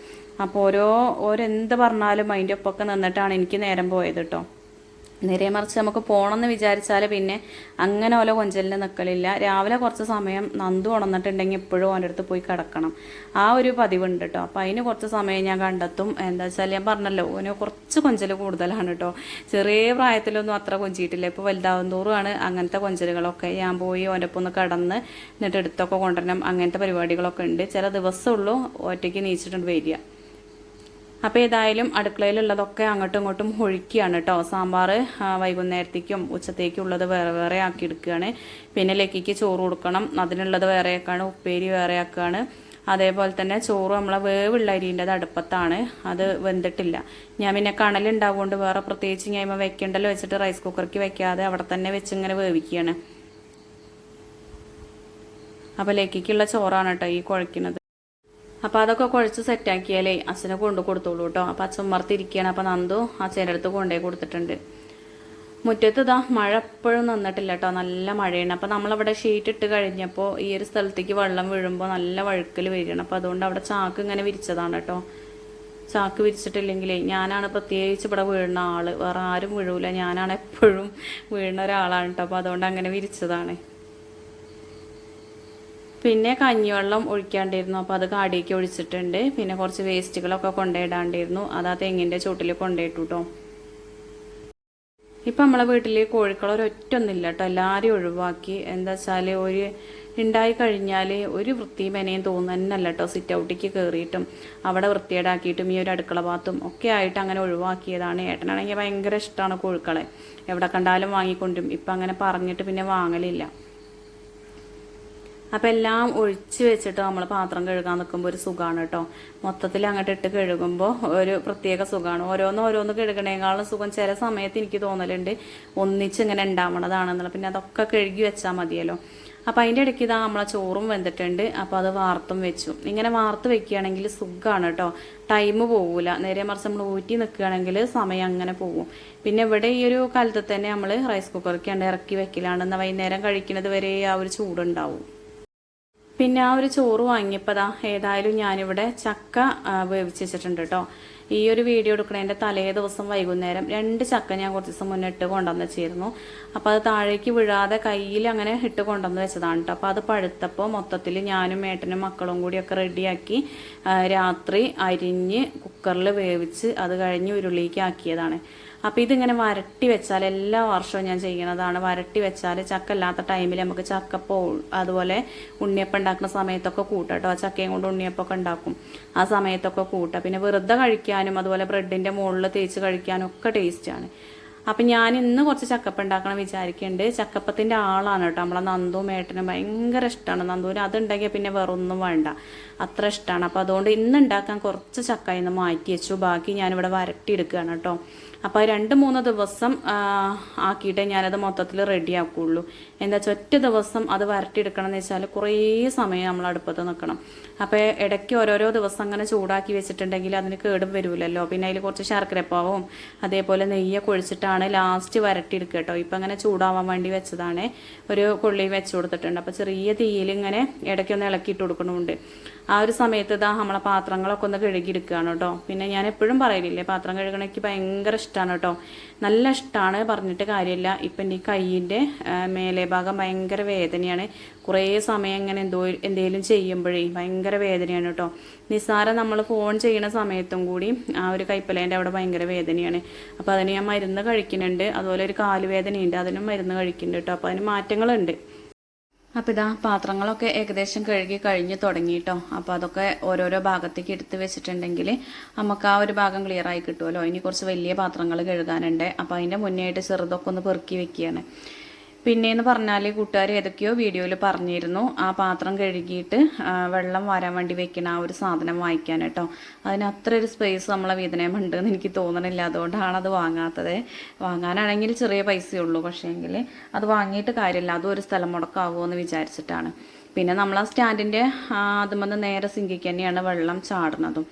അപ്പോൾ ഓരോരെന്ത് പറഞ്ഞാലും അതിൻ്റെ ഒപ്പമൊക്കെ നിന്നിട്ടാണ് എനിക്ക് നേരം പോയത് കേട്ടോ. നേരെ മറിച്ച് നമുക്ക് പോകണമെന്ന് വിചാരിച്ചാൽ പിന്നെ അങ്ങനെ ഓരോ കൊഞ്ചലിന് നിൽക്കലില്ല. രാവിലെ കുറച്ച് സമയം നന്ദു ഉണർന്നിട്ടുണ്ടെങ്കിൽ എപ്പോഴും ഓൻ്റെ അടുത്ത് പോയി കിടക്കണം, ആ ഒരു പതിവുണ്ട് കേട്ടോ. അപ്പോൾ അതിന് കുറച്ച് സമയം ഞാൻ കണ്ടെത്തും. എന്താ വെച്ചാൽ ഞാൻ പറഞ്ഞല്ലോ, ഓന് കുറച്ച് കൊഞ്ചൽ കൂടുതലാണ് കേട്ടോ. ചെറിയ പ്രായത്തിലൊന്നും അത്ര കൊഞ്ചിയിട്ടില്ല. ഇപ്പോൾ വലുതാവും തോറുമാണ് അങ്ങനത്തെ കൊഞ്ചലുകളൊക്കെ. ഞാൻ പോയി ഓൻ്റെ ഒപ്പം ഒന്ന് കിടന്ന് എന്നിട്ട് എടുത്തൊക്കെ കൊണ്ടുവരണം, അങ്ങനത്തെ പരിപാടികളൊക്കെ ഉണ്ട്. ചില ദിവസമുള്ളൂ ഒറ്റയ്ക്ക് നീച്ചിട്ടുണ്ട് വരിക. അപ്പോൾ ഏതായാലും അടുക്കളയിലുള്ളതൊക്കെ അങ്ങോട്ടും ഇങ്ങോട്ടും ഒഴിക്കുകയാണ് കേട്ടോ. സാമ്പാർ വൈകുന്നേരത്തേക്കും ഉച്ചത്തേക്കും ഉള്ളത് വേറെ വേറെ ആക്കി എടുക്കുകയാണ്. പിന്നെ ലക്കിക്ക് ചോറ് കൊടുക്കണം, അതിനുള്ളത് വേറെ ആക്കാണ്. ഉപ്പേരി വേറെ ആക്കുകയാണ്. അതേപോലെ തന്നെ ചോറ് നമ്മളെ വേവുള്ള അരിൻ്റെ അടുപ്പത്താണ്, അത് വെന്തിട്ടില്ല. ഞാൻ പിന്നെ കണലുണ്ടാവുകൊണ്ട് വേറെ പ്രത്യേകിച്ച് ഞാൻ വെക്കേണ്ടല്ലോ വെച്ചിട്ട് റൈസ് കുക്കർക്ക് വെക്കാതെ അവിടെ തന്നെ വെച്ച് ഇങ്ങനെ വേവിക്കുകയാണ്. അപ്പോൾ ലക്കിക്കുള്ള ചോറാണ് കേട്ടോ ഈ കുഴക്കുന്നത്. അപ്പോൾ അതൊക്കെ കുഴച്ച് സെറ്റാക്കിയാലേ അച്ഛനെ കൊണ്ടു കൊടുത്തോളൂ കേട്ടോ. അപ്പോൾ അച്ഛൻ ഉമ്മർത്തിരിക്കുകയാണ്. അപ്പോൾ നന്ദു അച്ഛൻ്റെ അടുത്ത് കൊണ്ടുപോയി കൊടുത്തിട്ടുണ്ട്. മുറ്റത്ത് ഇതാ മഴ എപ്പോഴും നിന്നിട്ടില്ല കേട്ടോ, നല്ല മഴയാണ്. അപ്പോൾ നമ്മളവിടെ ഷീറ്റ് ഇട്ട് കഴിഞ്ഞപ്പോൾ ഈ ഒരു സ്ഥലത്തേക്ക് വെള്ളം വീഴുമ്പോൾ നല്ല വഴുക്കൽ വരികയാണ്. അപ്പോൾ അതുകൊണ്ട് അവിടെ ചാക്ക് ഇങ്ങനെ വിരിച്ചതാണ് കേട്ടോ. ചാക്ക് വിരിച്ചിട്ടില്ലെങ്കിലേ ഞാനാണ് പ്രത്യേകിച്ച് ഇവിടെ വീഴുന്ന ആൾ, വേറെ ആരും വീഴൂല, ഞാനാണ് എപ്പോഴും വീഴുന്ന ഒരാളാണ് കേട്ടോ. അപ്പോൾ അതുകൊണ്ട് അങ്ങനെ വിരിച്ചതാണ്. പിന്നെ കഞ്ഞിവെള്ളം ഒഴിക്കാണ്ടിരുന്നു, അപ്പോൾ അത് കാടിയേക്ക് ഒഴിച്ചിട്ടുണ്ട്. പിന്നെ കുറച്ച് വേസ്റ്റുകളൊക്കെ കൊണ്ടുപോയിടാണ്ടിരുന്നു, അത് ആ തെങ്ങിൻ്റെ ചോട്ടിൽ കൊണ്ടുപോയിട്ടു കേട്ടോ. ഇപ്പം നമ്മളെ വീട്ടിൽ കോഴിക്കളൊരൊറ്റൊന്നുമില്ല കേട്ടോ, എല്ലാവരും ഒഴിവാക്കി. എന്താ വെച്ചാൽ ഒരു ഉണ്ടായി കഴിഞ്ഞാൽ ഒരു വൃത്തിയും മെനയും തോന്നുന്നല്ല കേട്ടോ. സിറ്റ് ഔട്ടിക്ക് കയറിയിട്ടും അവിടെ വൃത്തിയേടാക്കിയിട്ടും ഈ ഒരു അടുക്കള ഭാഗത്തും ഒക്കെ ആയിട്ട് അങ്ങനെ ഒഴിവാക്കിയതാണ്. ഏട്ടനാണെങ്കിൽ ഭയങ്കര ഇഷ്ടമാണ് കോഴിക്കളെ, എവിടെ കണ്ടാലും വാങ്ങിക്കൊണ്ടും. ഇപ്പം അങ്ങനെ പറഞ്ഞിട്ട് പിന്നെ വാങ്ങലില്ല. അപ്പോൾ എല്ലാം ഒഴിച്ച് വെച്ചിട്ട് നമ്മൾ പാത്രം കഴുകാൻ നിൽക്കുമ്പോൾ ഒരു സുഖമാണ് കേട്ടോ. മൊത്തത്തിൽ അങ്ങോട്ട് ഇട്ട് കഴുകുമ്പോൾ ഒരു പ്രത്യേക സുഖമാണ്. ഓരോന്ന് കഴുകണേക്കാളും സുഖം ചില സമയത്ത് എനിക്ക് തോന്നലുണ്ട് ഒന്നിച്ച് ഇങ്ങനെ ഉണ്ടാവണതാണെന്നുള്ള. പിന്നെ അതൊക്കെ കഴുകി വെച്ചാൽ മതിയല്ലോ. അപ്പോൾ അതിൻ്റെ ഇടയ്ക്ക് ഇതാ നമ്മളെ ചോറും വെന്തിട്ടുണ്ട്. അപ്പോൾ അത് വാർത്തും വെച്ചു. ഇങ്ങനെ വാർത്ത് വെക്കുകയാണെങ്കിൽ സുഖമാണ് കേട്ടോ, ടൈം പോകില്ല. നേരെ മറിച്ച് നമ്മൾ ഊറ്റി നിൽക്കുകയാണെങ്കിൽ സമയം അങ്ങനെ പോകും. പിന്നെ ഇവിടെ ഈ ഒരു കാലത്ത് തന്നെ നമ്മൾ റൈസ് കുക്കർക്ക് ഇറക്കി വെക്കലാണ്. എന്നാൽ വൈകുന്നേരം കഴിക്കുന്നത് വരെ ആ ഒരു ചൂടുണ്ടാവും. പിന്നെ ആ ഒരു ചോറ് വാങ്ങിയപ്പോൾ ഏതായാലും ഞാനിവിടെ ചക്ക വേവിച്ച് വെച്ചിട്ടുണ്ട് കേട്ടോ. ഈ ഒരു വീഡിയോ എടുക്കണതിൻ്റെ തലേ ദിവസം വൈകുന്നേരം 2 ചക്ക ഞാൻ കുറച്ച് ദിവസം മുന്നേ ഇട്ട് കൊണ്ടുവന്ന് വെച്ചിരുന്നു. അപ്പോൾ അത് താഴേക്ക് വീഴാതെ കയ്യിൽ അങ്ങനെ ഇട്ട് കൊണ്ടുവന്ന് വെച്ചതാണ് കേട്ടോ. അപ്പോൾ അത് പഴുത്തപ്പോൾ മൊത്തത്തിൽ ഞാനും ഏട്ടനും മക്കളും കൂടിയൊക്കെ റെഡിയാക്കി രാത്രി അരിഞ്ഞ് കുക്കറിൽ വേവിച്ച് അത് കഴിഞ്ഞ് ഉരുളിക്ക് ആക്കിയതാണ്. അപ്പോൾ ഇതിങ്ങനെ വരട്ടി വെച്ചാൽ എല്ലാ വർഷവും ഞാൻ ചെയ്യണതാണ്. വരട്ടി വെച്ചാൽ ചക്ക ഇല്ലാത്ത ടൈമിൽ നമുക്ക് ചക്കപ്പോ അതുപോലെ ഉണ്ണിയപ്പം ഉണ്ടാക്കുന്ന സമയത്തൊക്കെ കൂട്ടാം കേട്ടോ. ചക്കയും കൊണ്ട് ഉണ്ണിയപ്പൊക്കെ ഉണ്ടാക്കും, ആ സമയത്തൊക്കെ കൂട്ടാം. പിന്നെ വെറുതെ കഴിക്കാനും അതുപോലെ ബ്രെഡിൻ്റെ മുകളിൽ തേച്ച് കഴിക്കാനും ഒക്കെ ടേസ്റ്റാണ്. അപ്പം ഞാൻ ഇന്ന് കുറച്ച് ചക്കപ്പം ഉണ്ടാക്കണം വിചാരിക്കുന്നുണ്ട്. ചക്കപ്പത്തിൻ്റെ ആളാണ് കേട്ടോ നമ്മളെ നന്ദുവും ഏട്ടനും, ഭയങ്കര ഇഷ്ടമാണ് നന്ദുവിന്. അതുണ്ടെങ്കിൽ പിന്നെ വേറൊന്നും വേണ്ട, അത്ര ഇഷ്ടമാണ്. അപ്പോൾ അതുകൊണ്ട് ഇന്ന് ഉണ്ടാക്കാൻ കുറച്ച് ചക്ക ഇന്ന് മാറ്റി വെച്ചു, ബാക്കി ഞാനിവിടെ വരട്ടിയെടുക്കുകയാണ് കേട്ടോ. അപ്പോൾ 2-3 ദിവസം ആക്കിയിട്ടേ ഞാനത് മൊത്തത്തിൽ റെഡി ആക്കുകയുള്ളൂ. എന്താ വെച്ചാൽ ഒറ്റ ദിവസം അത് വരട്ടിയെടുക്കണം എന്ന് വെച്ചാൽ കുറേ സമയം നമ്മൾ അടുപ്പത്ത് നിൽക്കണം. അപ്പോൾ ഇടയ്ക്ക് ഓരോരോ ദിവസം അങ്ങനെ ചൂടാക്കി വെച്ചിട്ടുണ്ടെങ്കിൽ അതിന് കേടും വരില്ലല്ലോ. പിന്നെ അതിൽ കുറച്ച് ശർക്കരപ്പാവും അതേപോലെ നെയ്യൊക്കെ ഒഴിച്ചിട്ടാണ് ലാസ്റ്റ് വരട്ടിയെടുക്കുക കേട്ടോ. ഇപ്പം അങ്ങനെ ചൂടാവാൻ വേണ്ടി വെച്ചതാണ്, ഒരു കൊള്ളി വെച്ച് കൊടുത്തിട്ടുണ്ട്. അപ്പോൾ ചെറിയ തീയിൽ ഇങ്ങനെ ഇടയ്ക്കൊന്ന് ഇളക്കിയിട്ട് കൊടുക്കണമുണ്ട്. ആ ഒരു സമയത്ത് ഇതാ നമ്മളെ പാത്രങ്ങളൊക്കെ ഒന്ന് കഴുകിയെടുക്കുകയാണ് കേട്ടോ. പിന്നെ ഞാൻ എപ്പോഴും പറയലില്ലേ, പാത്രം കഴുകണമെങ്കിൽ ഭയങ്കര ഇഷ്ടമാണ് കേട്ടോ, നല്ല ഇഷ്ടമാണ്, പറഞ്ഞിട്ട് കാര്യമില്ല. ഇപ്പം എൻ്റെ കയ്യിൻ്റെ മേലെ ഭാഗം ഭയങ്കര വേദനയാണ്. കുറേ സമയം ഇങ്ങനെ എന്തെങ്കിലും ചെയ്യുമ്പോഴേ ഭയങ്കര വേദനയാണ് കേട്ടോ. നിസ്സാരം നമ്മൾ ഫോൺ ചെയ്യുന്ന സമയത്തും കൂടി ആ ഒരു കൈപ്പലേൻ്റെ അവിടെ ഭയങ്കര വേദനയാണ്. അപ്പോൾ അതിന് ഞാൻ മരുന്ന് കഴിക്കുന്നുണ്ട്. അതുപോലെ ഒരു കാലുവേദനയുണ്ട്, അതിനും മരുന്ന് കഴിക്കുന്നുണ്ട് കേട്ടോ. അപ്പോൾ അതിന് മാറ്റങ്ങളുണ്ട്. അപ്പോൾ ഇതാ പാത്രങ്ങളൊക്കെ ഏകദേശം കഴുകി കഴിഞ്ഞ് തുടങ്ങി കേട്ടോ. അപ്പോൾ അതൊക്കെ ഓരോരോ ഭാഗത്തേക്ക് എടുത്ത് വെച്ചിട്ടുണ്ടെങ്കിൽ നമുക്ക് ആ ഒരു ഭാഗം ക്ലിയർ ആയി കിട്ടുമല്ലോ. ഇനി കുറച്ച് വലിയ പാത്രങ്ങൾ കഴുകാനുണ്ട്. അപ്പോൾ അതിൻ്റെ മുന്നേ ആയിട്ട് ചെറുതൊക്കെ ഒന്ന് പെറുക്കി വെക്കുകയാണ്. പിന്നെയെന്ന് പറഞ്ഞാൽ കൂട്ടുകാർ ഏതൊക്കെയോ വീഡിയോയിൽ പറഞ്ഞിരുന്നു ആ പാത്രം കഴുകിയിട്ട് വെള്ളം വരാൻ വേണ്ടി വെക്കുന്ന ആ ഒരു സാധനം വാങ്ങിക്കാൻ കേട്ടോ. അതിന് അത്ര ഒരു സ്പേസ് നമ്മളെ വീതനമുണ്ടെന്ന് എനിക്ക് തോന്നണില്ല, അതുകൊണ്ടാണ് അത് വാങ്ങാത്തത്. വാങ്ങാനാണെങ്കിൽ ചെറിയ പൈസയുള്ളൂ, പക്ഷേങ്കിൽ അത് വാങ്ങിയിട്ട് കാര്യമില്ല, അതും ഒരു സ്ഥലം മുടക്കാവുമോ എന്ന് വിചാരിച്ചിട്ടാണ്. പിന്നെ നമ്മൾ ആ സ്റ്റാൻഡിൻ്റെ അതുമെന്ന് നേരെ സിങ്കിക്ക് തന്നെയാണ് വെള്ളം ചാടുന്നതും.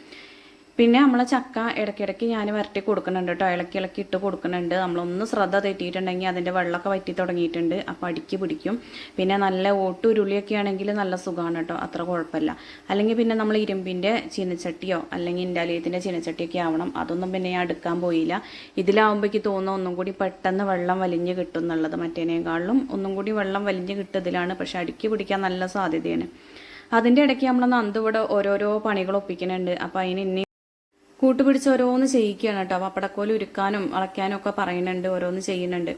പിന്നെ നമ്മളെ ചക്ക ഇടയ്ക്കിടയ്ക്ക് ഞാൻ വരട്ടി കൊടുക്കുന്നുണ്ട് കേട്ടോ, ഇളക്കി ഇളക്കി ഇട്ട് കൊടുക്കുന്നുണ്ട്. നമ്മളൊന്ന് ശ്രദ്ധ തെറ്റിയിട്ടുണ്ടെങ്കിൽ അതിൻ്റെ വെള്ളമൊക്കെ വറ്റി തുടങ്ങിയിട്ടുണ്ട്, അപ്പോൾ അടിക്ക് പിടിക്കും. പിന്നെ നല്ല ഓട്ടുരുളിയൊക്കെ ആണെങ്കിൽ നല്ല സുഖമാണ് കേട്ടോ, അത്ര കുഴപ്പമില്ല. അല്ലെങ്കിൽ പിന്നെ നമ്മൾ ഇരുമ്പിൻ്റെ ചീനച്ചട്ടിയോ അല്ലെങ്കിൽ ഇൻഡാലിയത്തിൻ്റെ ചീനച്ചട്ടിയൊക്കെ ആവണം. അതൊന്നും പിന്നെ ഞാൻ എടുക്കാൻ പോയില്ല. ഇതിലാവുമ്പോഴേക്ക് തോന്നുന്നു ഒന്നും കൂടി പെട്ടെന്ന് വെള്ളം വലിഞ്ഞ് കിട്ടും എന്നുള്ളത്. മറ്റേനേക്കാളും ഒന്നും കൂടി വെള്ളം വലിഞ്ഞ് കിട്ടുന്നതിലാണ്, പക്ഷെ അടിക്ക് പിടിക്കാൻ നല്ല സാധ്യതയാണ്. അതിൻ്റെ ഇടയ്ക്ക് നമ്മൾ നന്ദു ഇവിടെ ഓരോരോ പണികൾ ഒപ്പിക്കുന്നുണ്ട്. അപ്പോൾ അതിന് ഇനി കൂട്ടുപിടിച്ച് ഓരോന്ന് ചെയ്യിക്കുകയാണ് കേട്ടോ. പപ്പടക്കോല് ഉരുക്കാനും അളയ്ക്കാനും ഒക്കെ പറയുന്നുണ്ട്, ഓരോന്ന് ചെയ്യുന്നുണ്ട്.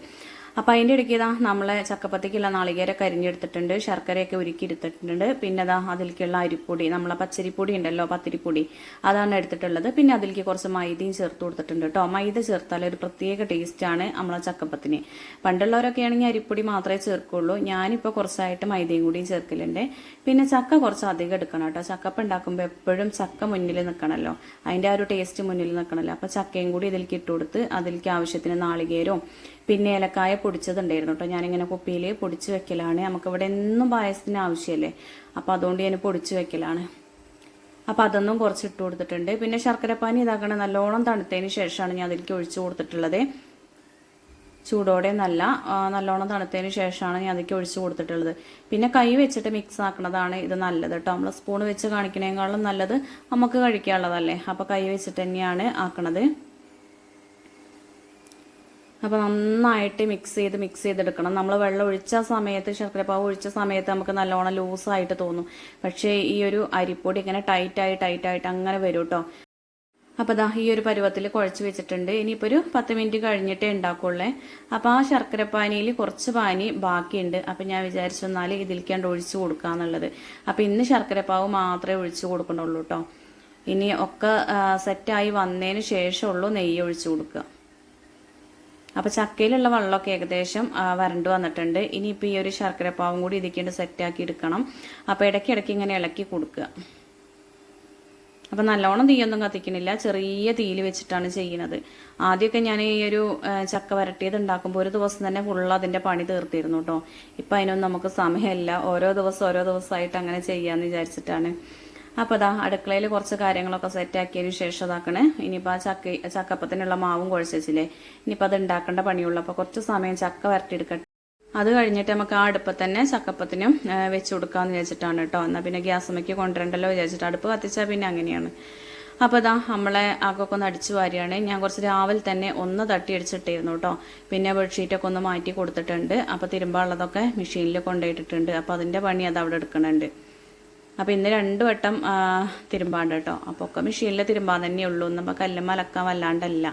അപ്പോൾ അതിൻ്റെ ഇടയ്ക്ക് ഇതാ നമ്മളെ ചക്കപ്പത്തിക്കുള്ള നാളികേരൊക്കെ അരിഞ്ഞെടുത്തിട്ടുണ്ട്, ശർക്കരയൊക്കെ ഉരുക്കിയെടുത്തിട്ടുണ്ട്. പിന്നെ അതാ അതിലേക്കുള്ള അരിപ്പൊടി, നമ്മളെ പച്ചരിപ്പൊടി ഉണ്ടല്ലോ, പത്തിരിപ്പൊടി, അതാണ് എടുത്തിട്ടുള്ളത്. പിന്നെ അതിലേക്ക് കുറച്ച് മൈദയും ചേർത്ത് കൊടുത്തിട്ടുണ്ട് കേട്ടോ. മൈദ ചേർത്താൽ ഒരു പ്രത്യേക ടേസ്റ്റാണ് നമ്മളെ ചക്കപ്പത്തിന്. പണ്ടുള്ളവരൊക്കെ ആണെങ്കിൽ അരിപ്പൊടി മാത്രമേ ചേർക്കുള്ളൂ, ഞാനിപ്പോൾ കുറച്ചായിട്ട് മൈദയും കൂടിയും ചേർക്കലുണ്ട്. പിന്നെ ചക്ക കുറച്ച് അധികം എടുക്കണം കേട്ടോ. ചക്കപ്പം ഉണ്ടാക്കുമ്പോൾ എപ്പോഴും ചക്ക മുന്നിൽ നിൽക്കണമല്ലോ, അതിൻ്റെ ആ ഒരു ടേസ്റ്റ് മുന്നിൽ നിൽക്കണമല്ലോ. അപ്പോൾ ചക്കയും കൂടി ഇതിലേക്ക് ഇട്ട് കൊടുത്ത് അതിലേക്ക് ആവശ്യത്തിന് നാളികേരവും പിന്നെ ഏലക്കായ പൊടിച്ചതുണ്ടായിരുന്നു കേട്ടോ. ഞാനിങ്ങനെ കുപ്പിയിൽ പൊടിച്ച് വെക്കലാണ്. നമുക്കിവിടെ എന്നും പായസത്തിന് ആവശ്യമല്ലേ, അപ്പോൾ അതുകൊണ്ട് ഞാൻ പൊടിച്ച് വെക്കലാണ്. അപ്പോൾ അതൊന്നും കുറച്ച് ഇട്ട് കൊടുത്തിട്ടുണ്ട്. പിന്നെ ശർക്കരപ്പാനി ഇതാക്കണം നല്ലോണം തണുത്തതിന് ശേഷമാണ് ഞാൻ അതിലേക്ക് ഒഴിച്ച് കൊടുത്തിട്ടുള്ളത്. ചൂടോടെ നല്ലോണം തണുത്തതിന് ശേഷമാണ് ഞാൻ അതിലേക്ക് ഒഴിച്ച് കൊടുത്തിട്ടുള്ളത്. പിന്നെ കൈ വെച്ചിട്ട് മിക്സ് ആക്കുന്നതാണ് ഇത് നല്ലത് കേട്ടോ. നമ്മൾ സ്പൂൺ വെച്ച് കാണിക്കണേക്കാളും നല്ലത് നമുക്ക് കഴിക്കാനുള്ളതല്ലേ, അപ്പോൾ കൈ വെച്ചിട്ട് തന്നെയാണ് ആക്കണത്. അപ്പോൾ നന്നായിട്ട് മിക്സ് ചെയ്തെടുക്കണം. നമ്മൾ വെള്ളം ഒഴിച്ച സമയത്ത്, ശർക്കരപ്പാവ് ഒഴിച്ച സമയത്ത് നമുക്ക് നല്ലോണം ലൂസായിട്ട് തോന്നും. പക്ഷേ ഈ ഒരു അരിപ്പൊടി ഇങ്ങനെ ടൈറ്റായിട്ട് അങ്ങനെ വരും കേട്ടോ. അപ്പോൾ ദാ ഈ ഒരു പരുവത്തിൽ കുഴച്ച് വെച്ചിട്ടുണ്ട്. ഇനിയിപ്പോൾ ഒരു 10 മിനിറ്റ് കഴിഞ്ഞിട്ടേ ഉണ്ടാക്കുള്ളേ. അപ്പോൾ ആ ശർക്കരപ്പാനിയിൽ കുറച്ച് പാനി ബാക്കിയുണ്ട്. അപ്പോൾ ഞാൻ വിചാരിച്ചെന്നാൽ ഇതിലേക്കാണ്ട് ഒഴിച്ച് കൊടുക്കാന്നുള്ളത്. അപ്പോൾ ഇന്ന് ശർക്കരപ്പാവ് മാത്രമേ ഒഴിച്ച് കൊടുക്കണുള്ളൂ കേട്ടോ. ഇനി ഒക്കെ സെറ്റായി വന്നതിന് ശേഷമുള്ളൂ നെയ്യ് ഒഴിച്ച് കൊടുക്കുക. അപ്പോൾ ചക്കയിലുള്ള വെള്ളമൊക്കെ ഏകദേശം വരണ്ടു വന്നിട്ടുണ്ട്. ഇനിയിപ്പോൾ ഈ ഒരു ശർക്കരപ്പാവും കൂടി ഇതിക്കേണ്ട സെറ്റാക്കി എടുക്കണം. അപ്പോൾ ഇടയ്ക്കിടയ്ക്ക് ഇങ്ങനെ ഇളക്കി കൊടുക്കുക. അപ്പോൾ നല്ലോണം തീയൊന്നും കത്തിക്കണില്ല, ചെറിയ തീയിൽ വെച്ചിട്ടാണ് ചെയ്യുന്നത്. ആദ്യമൊക്കെ ഞാൻ ഈ ഒരു ചക്ക വരട്ടിയത് ഉണ്ടാക്കുമ്പോൾ ഒരു ദിവസം തന്നെ ഫുള്ള് അതിൻ്റെ പണി തീർത്തിരുന്നു കേട്ടോ. ഇപ്പം അതിനൊന്നും നമുക്ക് സമയമില്ല, ഓരോ ദിവസമായിട്ട് അങ്ങനെ ചെയ്യാമെന്ന് വിചാരിച്ചിട്ടാണ്. അപ്പോൾ അതാ അടുക്കളയിൽ കുറച്ച് കാര്യങ്ങളൊക്കെ സെറ്റാക്കിയതിന് ശേഷം ഇതാക്കണേ. ഇനിയിപ്പോൾ ആ ചക്കപ്പത്തിനുള്ള മാവും കുഴച്ച് വെച്ചില്ലേ, ഇനിയിപ്പോൾ അത് ഉണ്ടാക്കേണ്ട പണിയുള്ളൂ. അപ്പോൾ കുറച്ച് സമയം ചക്ക വരട്ടിയെടുക്കട്ടെ. അത് കഴിഞ്ഞിട്ട് നമുക്ക് ആ അടുപ്പത്ത് തന്നെ ചക്കപ്പത്തിനും വെച്ച് കൊടുക്കാമെന്ന് വിചാരിച്ചിട്ടാണ് കേട്ടോ. എന്നാൽ പിന്നെ ഗ്യാസുമ്മയ്ക്ക് കൊണ്ടുവരണ്ടല്ലോ വിചാരിച്ചിട്ട് അടുപ്പ് കത്തിച്ചാൽ പിന്നെ അങ്ങനെയാണ്. അപ്പോൾ ഇതാ നമ്മളെ ആകൊക്കെ ഒന്ന് അടിച്ചു വാരിയാണ്. ഞാൻ കുറച്ച് രാവിലെ തന്നെ ഒന്ന് തട്ടി അടിച്ചിട്ടിരുന്നു കേട്ടോ. പിന്നെ ബെഡ്ഷീറ്റൊക്കെ ഒന്ന് മാറ്റി കൊടുത്തിട്ടുണ്ട്. അപ്പോൾ തിരുമ്പാനുള്ളതൊക്കെ മെഷീനിൽ കൊണ്ടുപോയിട്ടിട്ടുണ്ട്. അപ്പോൾ അതിൻ്റെ പണി അത് അവിടെ എടുക്കണുണ്ട്. അപ്പോൾ ഇന്ന് 2 വട്ടം തിരുമ്പാണ്ട് കേട്ടോ. അപ്പോൾ ഒക്കെ മെഷീനിൽ തിരുമ്പാൻ തന്നെയുള്ളൂ. നമ്മൾ കല്ലുമ്മ അലക്കാൻ വല്ലാണ്ടല്ല.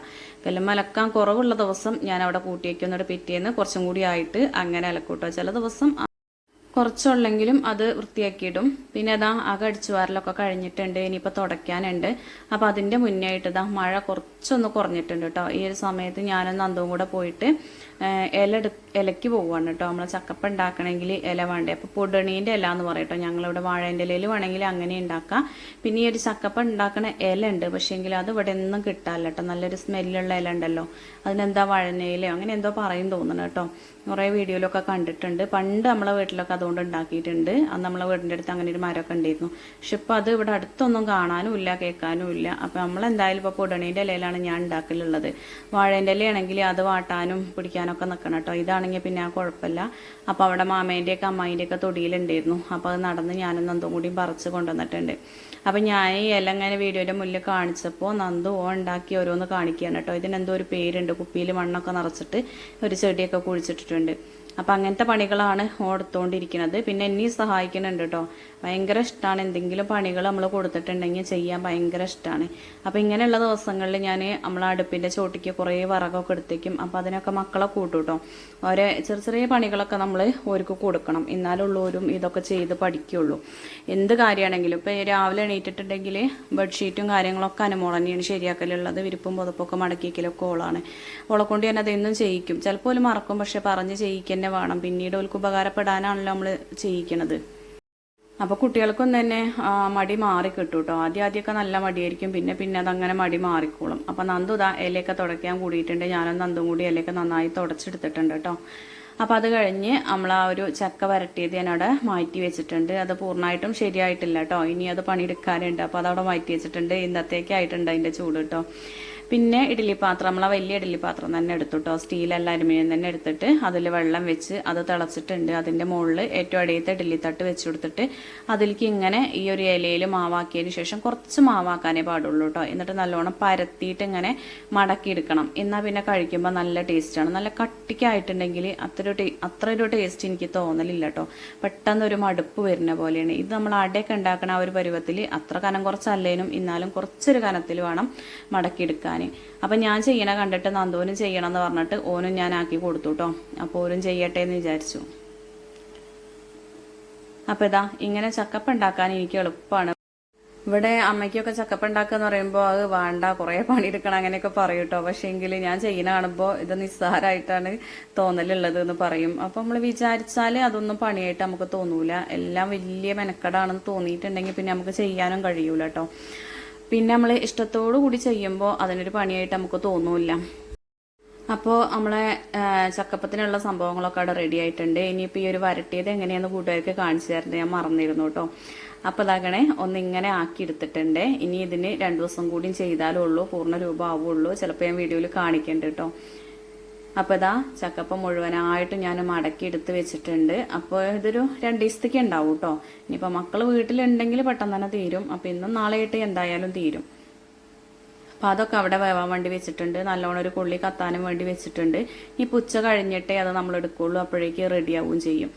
കല്ലുമ്മ അലക്കാൻ കുറവുള്ള ദിവസം ഞാൻ അവിടെ കൂട്ടിയേക്കൊന്നിട്ട് പിറ്റേന്ന് കുറച്ചും കൂടി ആയിട്ട് അങ്ങനെ അലക്കൂട്ടോ. ചില ദിവസം കുറച്ചുള്ളെങ്കിലും അത് വൃത്തിയാക്കിയിടും. പിന്നെ അതാ അടിച്ചു വാരലൊക്കെ കഴിഞ്ഞിട്ടുണ്ട്. ഇനിയിപ്പോൾ തുടയ്ക്കാനുണ്ട്. അപ്പോൾ അതിൻ്റെ മുന്നേ ആയിട്ട് ഇതാ മഴ കുറച്ചൊന്ന് കുറഞ്ഞിട്ടുണ്ട് കേട്ടോ. ഈ ഒരു സമയത്ത് ഞാനും നന്ദും കൂടെ പോയിട്ട് ഇലയ്ക്ക് പോവുകയാണ് കേട്ടോ. നമ്മൾ ചക്കപ്പ ഉണ്ടാക്കണമെങ്കിൽ ഇല വേണ്ടേ. അപ്പോൾ പൊടണീൻ്റെ ഇല എന്ന് പറയും കേട്ടോ. ഞങ്ങളിവിടെ വാഴേൻ്റെ ഇലയിൽ വേണമെങ്കിൽ അങ്ങനെ ഉണ്ടാക്കാം. പിന്നെ ഈ ഒരു ചക്കപ്പ ഉണ്ടാക്കണ ഇല ഉണ്ട്, പക്ഷേങ്കിൽ അത് ഇവിടെ ഒന്നും കിട്ടാല്ല കേട്ടോ. നല്ലൊരു സ്മെല്ലുള്ള ഇല ഉണ്ടല്ലോ, അതിനെന്താ വഴനയിലയോ അങ്ങനെ എന്തോ പറയും തോന്നുന്നു കേട്ടോ. കുറേ വീഡിയോയിലൊക്കെ കണ്ടിട്ടുണ്ട്. പണ്ട് നമ്മളെ വീട്ടിലൊക്കെ അതുകൊണ്ട് ഉണ്ടാക്കിയിട്ടുണ്ട്. അന്ന് നമ്മളെ വീടിൻ്റെ അടുത്ത് അങ്ങനെ ഒരു മരമൊക്കെ ഉണ്ടായിരുന്നു. പക്ഷെ ഇപ്പോൾ അത് ഇവിടെ അടുത്തൊന്നും കാണാനും ഇല്ല, കേൾക്കാനും ഇല്ല. അപ്പോൾ നമ്മളെന്തായാലും ഇപ്പോൾ പൊടണീൻ്റെ ഇലയിലാണ് ഞാൻ ഉണ്ടാക്കലുള്ളത്. വാഴേൻ്റെ ഇലയാണെങ്കിൽ അത് വാട്ടാനും പിടിക്കാനൊക്കെ നിൽക്കണം കേട്ടോ. ഇതാണെങ്കിൽ പിന്നെ ആ കുഴപ്പമില്ല. അപ്പോൾ അവിടെ മാമേൻ്റെയൊക്കെ അമ്മായിൻ്റെയൊക്കെ തൊടിയിലുണ്ടായിരുന്നു. അപ്പോൾ അത് നടന്ന് ഞാനും നന്ദും കൂടിയും പറിച്ച് കൊണ്ടുവന്നിട്ടുണ്ട്. അപ്പോൾ ഞാൻ ഈ ഇല ഇങ്ങനെ വീഡിയോയുടെ മുന്നിൽ കാണിച്ചപ്പോൾ നന്ദു ഉണ്ടാക്കി ഓരോന്ന് കാണിക്കുകയാണ് കേട്ടോ. ഇതിനെന്തോ ഒരു പേരുണ്ട്, കുപ്പിയിൽ മണ്ണൊക്കെ നിറച്ചിട്ട് ഒരു ചെടിയൊക്കെ കുഴിച്ചിട്ടിട്ടുണ്ട്. അപ്പം അങ്ങനത്തെ പണികളാണ് ഓടുത്തോണ്ടിരിക്കുന്നത്. പിന്നെ എന്നെ സഹായിക്കുന്നുണ്ട് കേട്ടോ. ഭയങ്കര ഇഷ്ടമാണ് എന്തെങ്കിലും പണികൾ നമ്മൾ കൊടുത്തിട്ടുണ്ടെങ്കിൽ ചെയ്യാൻ ഭയങ്കര ഇഷ്ടമാണ്. അപ്പോൾ ഇങ്ങനെയുള്ള ദിവസങ്ങളിൽ ഞാൻ നമ്മളെ അടുപ്പിൻ്റെ ചോട്ടിക്ക് കുറേ വിറകൊക്കെ എടുത്തേക്കും. അപ്പോൾ അതിനൊക്കെ മക്കളെ കൂട്ടും കേട്ടോ. ഓരോ ചെറിയ പണികളൊക്കെ നമ്മൾ ഓർക്ക് കൊടുക്കണം, എന്നാലുള്ളവരും ഇതൊക്കെ ചെയ്ത് പഠിക്കുകയുള്ളൂ. എന്ത് കാര്യമാണെങ്കിലും ഇപ്പോൾ രാവിലെ എണീറ്റിട്ടുണ്ടെങ്കിൽ ബെഡ്ഷീറ്റും കാര്യങ്ങളൊക്കെ അനുമോൾ തന്നെയാണ് ശരിയാക്കലുള്ളത്. വിരിപ്പും പുതപ്പൊക്കെ മടക്കിക്കലൊക്കെ ഓളാണ്. ഓളെ കൊണ്ട് ഞാൻ അതെന്നും ചെയ്യിക്കും. ചിലപ്പോൾ മറക്കും, പക്ഷെ പറഞ്ഞ് ചെയ്യിക്കാൻ വേണം. പിന്നീട് അവർക്ക് ഉപകാരപ്പെടാനാണല്ലോ നമ്മൾ ചെയ്യിക്കണത്. അപ്പോൾ കുട്ടികൾക്കും തന്നെ മടി മാറി കിട്ടും കേട്ടോ. ആദ്യമൊക്കെ നല്ല മടിയായിരിക്കും, പിന്നെ അതങ്ങനെ മടി മാറിക്കോളും. അപ്പോൾ നന്ദു ഇതാ ഇലയൊക്കെ തുടയ്ക്കാൻ കൂടിയിട്ടുണ്ട്. ഞാനും നന്ദും കൂടി ഇലയൊക്കെ നന്നായി തുടച്ചെടുത്തിട്ടുണ്ട് കേട്ടോ. അപ്പോൾ അത് കഴിഞ്ഞ് നമ്മൾ ആ ഒരു ചക്ക വരട്ടിയത് ഞാൻ അവിടെ മാറ്റി വെച്ചിട്ടുണ്ട്. അത് പൂർണ്ണമായിട്ടും ശരിയായിട്ടില്ല കേട്ടോ, ഇനി അത് പണിയെടുക്കാനുണ്ട്. അപ്പോൾ അതവിടെ മാറ്റി വെച്ചിട്ടുണ്ട്. ഇന്നത്തേക്കായിട്ടുണ്ട് അതിൻ്റെ ചൂട് കേട്ടോ. പിന്നെ ഇഡ്ഡലി പാത്രം, നമ്മളെ വലിയ ഇഡ്ഡലി പാത്രം തന്നെ എടുത്തു കേട്ടോ, സ്റ്റീലല്ല അലുമിനിയം തന്നെ എടുത്തിട്ട് അതിൽ വെള്ളം വെച്ച് അത് തിളച്ചിട്ടുണ്ട്. അതിൻ്റെ മുകളിൽ ഏറ്റവും അടിയത്തെ ഇഡ്ഡലി തട്ട് വെച്ച് കൊടുത്തിട്ട് അതിലേക്ക് ഇങ്ങനെ ഈ ഒരു ഇലയിൽ മാവാക്കിയതിന് ശേഷം കുറച്ച് മാവാക്കാനേ പാടുള്ളൂ കേട്ടോ. എന്നിട്ട് നല്ലോണം പരത്തിയിട്ട് ഇങ്ങനെ മടക്കിയെടുക്കണം. എന്നാൽ പിന്നെ കഴിക്കുമ്പോൾ നല്ല ടേസ്റ്റാണ്. നല്ല കട്ടിക്കായിട്ടുണ്ടെങ്കിൽ അത്ര ഒരു ടേസ്റ്റ് എനിക്ക് തോന്നലില്ല കേട്ടോ. പെട്ടെന്നൊരു മടുപ്പ് വരുന്ന പോലെയാണ്. ഇത് നമ്മൾ അടയൊക്കെ ഉണ്ടാക്കണ ആ ഒരു പരുവത്തിൽ അത്ര കനം കുറച്ചല്ലേനും എന്നാലും കുറച്ചൊരു കനത്തിൽ വേണം മടക്കിയെടുക്കാൻ. അപ്പം ഞാൻ ചെയ്യണ കണ്ടിട്ട് നന്ദുവിനും ചെയ്യണം എന്ന് പറഞ്ഞിട്ട് ഓനും ഞാൻ ആക്കി കൊടുത്തു കേട്ടോ. അപ്പോൾ ഓനും ചെയ്യട്ടെ എന്ന് വിചാരിച്ചു. അപ്പം ഇതാ ഇങ്ങനെ ചക്കപ്പ ഉണ്ടാക്കാൻ എനിക്ക് എളുപ്പമാണ്. ഇവിടെ അമ്മയ്ക്കൊക്കെ ചക്കപ്പ ഉണ്ടാക്കുക എന്ന് പറയുമ്പോൾ അത് വേണ്ട, കുറേ പണിയെടുക്കണം അങ്ങനെയൊക്കെ പറയും കേട്ടോ. പക്ഷേ എങ്കിൽ ഞാൻ ചെയ്യുന്ന കാണുമ്പോൾ ഇത് നിസ്സാരമായിട്ടാണ് തോന്നലുള്ളത് എന്ന് പറയും. അപ്പം നമ്മൾ വിചാരിച്ചാൽ അതൊന്നും പണിയായിട്ട് നമുക്ക് തോന്നൂല. എല്ലാം വലിയ മെനക്കെടാണെന്ന് തോന്നിയിട്ടുണ്ടെങ്കിൽ പിന്നെ നമുക്ക് ചെയ്യാനും കഴിയൂല കേട്ടോ. പിന്നെ നമ്മൾ ഇഷ്ടത്തോടു കൂടി ചെയ്യുമ്പോൾ അതിനൊരു പണിയായിട്ട് നമുക്ക് തോന്നൂല്ല. അപ്പോൾ നമ്മളെ ചക്കപ്പത്തിനുള്ള സംഭവങ്ങളൊക്കെ അവിടെ റെഡി ആയിട്ടുണ്ട്. ഇനിയിപ്പോൾ ഈ ഒരു വരട്ടിയത് എങ്ങനെയാണെന്ന് കൂട്ടുകാർക്ക് കാണിച്ചു തരേണ്ടത് ഞാൻ മറന്നിരുന്നു കേട്ടോ. അപ്പോൾ അതാകണേ ഒന്നിങ്ങനെ ആക്കി എടുത്തിട്ടുണ്ട്. ഇനി ഇതിന് 2 ദിവസം കൂടിയും ചെയ്താലുള്ളൂ പൂർണ്ണ രൂപം ആവുള്ളൂ. ചിലപ്പോൾ ഞാൻ വീഡിയോയിൽ കാണിക്കേണ്ട കേട്ടോ. അപ്പോൾ ഇതാ ചക്കപ്പം മുഴുവനായിട്ട് ഞാൻ മടക്കി എടുത്ത് വെച്ചിട്ടുണ്ട്. അപ്പോൾ ഇതൊരു 2 ദിവസത്തേക്ക് ഉണ്ടാവും കേട്ടോ. ഇനിയിപ്പോൾ മക്കൾ വീട്ടിലുണ്ടെങ്കിൽ പെട്ടെന്ന് തന്നെ തീരും. അപ്പോൾ ഇന്നും നാളെയായിട്ട് എന്തായാലും തീരും. അപ്പോൾ അതൊക്കെ അവിടെ വേവാൻ വേണ്ടി വെച്ചിട്ടുണ്ട്. നല്ലോണം ഒരു കൊള്ളി കത്താനും വേണ്ടി വെച്ചിട്ടുണ്ട്. ഈ ഉച്ച കഴിഞ്ഞിട്ടേ അത് നമ്മൾ എടുക്കുള്ളൂ. അപ്പോഴേക്ക് റെഡിയാവുകയും ചെയ്യും.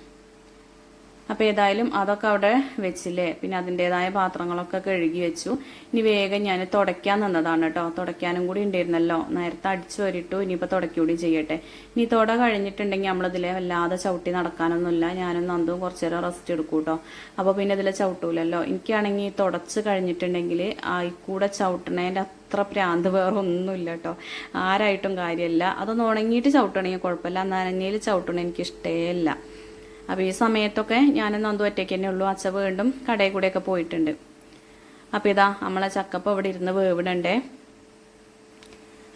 അപ്പോൾ ഏതായാലും അതൊക്കെ അവിടെ വെച്ചില്ലേ. പിന്നെ അതിൻ്റെതായ പാത്രങ്ങളൊക്കെ കഴുകി വെച്ചു. ഇനി വേഗം ഞാൻ തുടയ്ക്കാൻ നിന്നതാണ് കേട്ടോ. തുടയ്ക്കാനും കൂടി ഉണ്ടായിരുന്നല്ലോ, നേരത്തെ അടിച്ചു വരിട്ടു. ഇനിയിപ്പോൾ തുടയ്ക്കൂടി ചെയ്യട്ടെ. ഇനി തുട കഴിഞ്ഞിട്ടുണ്ടെങ്കിൽ നമ്മളിതിൽ വല്ലാതെ ചവിട്ടി നടക്കാനൊന്നുമില്ല. ഞാനും നന്ദും കുറച്ച് നേരം റെസ്റ്റ് എടുക്കും കേട്ടോ. അപ്പോൾ പിന്നെ ഇതിൽ ചവിട്ടൂലല്ലോ. എനിക്കാണെങ്കിൽ തുടച്ച് കഴിഞ്ഞിട്ടുണ്ടെങ്കിൽ കൂടെ ചവിട്ടണേൻ്റെ അത്ര പ്രാന്ത് വേറെ ഒന്നുമില്ല കേട്ടോ. ആരായിട്ടും കാര്യമില്ല. അതൊന്ന് ഉണങ്ങിയിട്ട് ചവിട്ടണമെങ്കിൽ കുഴപ്പമില്ല, നനഞ്ഞയിൽ ചവിട്ടണ എനിക്കിഷ്ടമല്ല. അപ്പോൾ ഈ സമയത്തൊക്കെ ഞാനും നന്ദു ഒറ്റയ്ക്ക് തന്നെ ഉള്ളൂ. അച്ഛ വീണ്ടും കടയിൽ കൂടെയൊക്കെ പോയിട്ടുണ്ട്. അപ്പോൾ ഇതാ നമ്മളെ ചക്കപ്പം ഇവിടെ ഇരുന്ന് വേവിടണ്ടേ.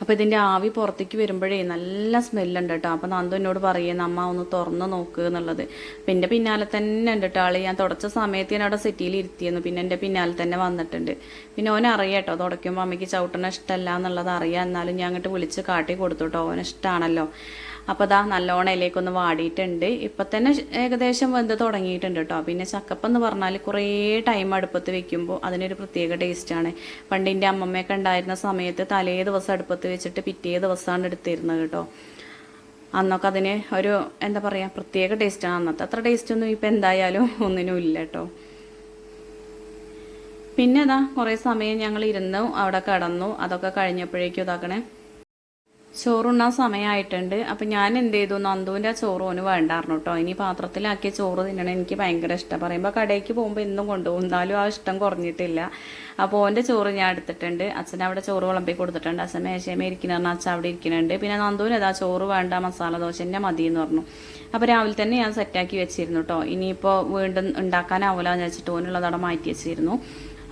അപ്പോൾ ഇതിൻ്റെ ആവി പുറത്തേക്ക് വരുമ്പോഴേ നല്ല സ്മെല്ലുണ്ട് കേട്ടോ. അപ്പോൾ നന്ദു എന്നോട് പറയുന്നത് അമ്മ ഒന്ന് തുറന്ന് നോക്കുക എന്നുള്ളത്. പിന്നെ എൻ്റെ പിന്നാലെ തന്നെ ഉണ്ട് കേട്ടോ ആള്. ഞാൻ തുടച്ച സമയത്ത് ഞാൻ അവിടെ സിറ്റിയിൽ ഇരുത്തിയിരുന്നു. പിന്നെ എൻ്റെ പിന്നാലെ തന്നെ വന്നിട്ടുണ്ട്. പിന്നെ ഓൻ അറിയാം കേട്ടോ, തുടയ്ക്കുമ്പോൾ അമ്മയ്ക്ക് ചവിട്ടണ ഇഷ്ടമല്ല എന്നുള്ളത് അറിയാം. എന്നാലും ഞാൻ അങ്ങോട്ട് വിളിച്ച് കാട്ടി കൊടുത്തു കേട്ടോ, ഓന് ഇഷ്ടമാണല്ലോ. അപ്പോൾ അതാ നല്ലോണം ഇലയിലേക്കൊന്ന് വാടിയിട്ടുണ്ട്. ഇപ്പം തന്നെ ഏകദേശം വെന്ത് തുടങ്ങിയിട്ടുണ്ട് കേട്ടോ. പിന്നെ ചക്കപ്പം എന്ന് പറഞ്ഞാൽ കുറേ ടൈം അടുപ്പത്ത് വെക്കുമ്പോൾ അതിനൊരു പ്രത്യേക ടേസ്റ്റാണ്. പണ്ടിൻ്റെ അമ്മമ്മയൊക്കെ ഉണ്ടായിരുന്ന സമയത്ത് തലേ ദിവസം അടുപ്പത്ത് വെച്ചിട്ട് പിറ്റേ ദിവസമാണ് എടുത്തിരുന്നത് കേട്ടോ. അന്നൊക്കെ അതിന് ഒരു എന്താ പറയുക പ്രത്യേക ടേസ്റ്റാണ്. അന്നത്തെ അത്ര ടേസ്റ്റൊന്നും ഇപ്പം എന്തായാലും ഒന്നിനും ഇല്ല കേട്ടോ. പിന്നെ അതാ കുറേ സമയം ഞങ്ങൾ ഇരുന്നു അവിടെ കിടന്നു. അതൊക്കെ കഴിഞ്ഞപ്പോഴേക്കും ഇതാക്കണേ ചോറുണ്ണാൻ സമയമായിട്ടുണ്ട്. അപ്പം ഞാൻ എന്ത് ചെയ്തു, നന്ദുവിൻ്റെ ആ ചോറ് ഓന് വേണ്ടായിരുന്നു കേട്ടോ. ഇനി പാത്രത്തിലാക്കിയ ചോറ് തിന്നണം എനിക്ക് ഭയങ്കര ഇഷ്ടം. പറയുമ്പോൾ കടയ്ക്ക് പോകുമ്പോൾ എന്നും കൊണ്ടുപോകും, എന്നാലും ആ ഇഷ്ടം കുറഞ്ഞിട്ടില്ല. അപ്പോൾ ഓൻ്റെ ചോറ് ഞാൻ എടുത്തിട്ടുണ്ട്. അച്ഛൻ അവിടെ ചോറ് വിളമ്പി കൊടുത്തിട്ടുണ്ട്. അച്ഛൻ മേശമേ ഇരിക്കണമെന്ന് അച്ഛൻ അവിടെ ഇരിക്കുന്നുണ്ട്. പിന്നെ നന്ദുവിന് ഏതാ ചോറ് വേണ്ട, മസാല ദോശ തന്നെ മതി എന്ന് പറഞ്ഞു. അപ്പോൾ രാവിലെ തന്നെ ഞാൻ സെറ്റാക്കി വെച്ചിരുന്നു കേട്ടോ. ഇനിയിപ്പോൾ വീണ്ടും ഉണ്ടാക്കാനാവില്ല എന്ന് വെച്ചിട്ട് ഓനുള്ളത് അവിടെ മാറ്റി വെച്ചിരുന്നു.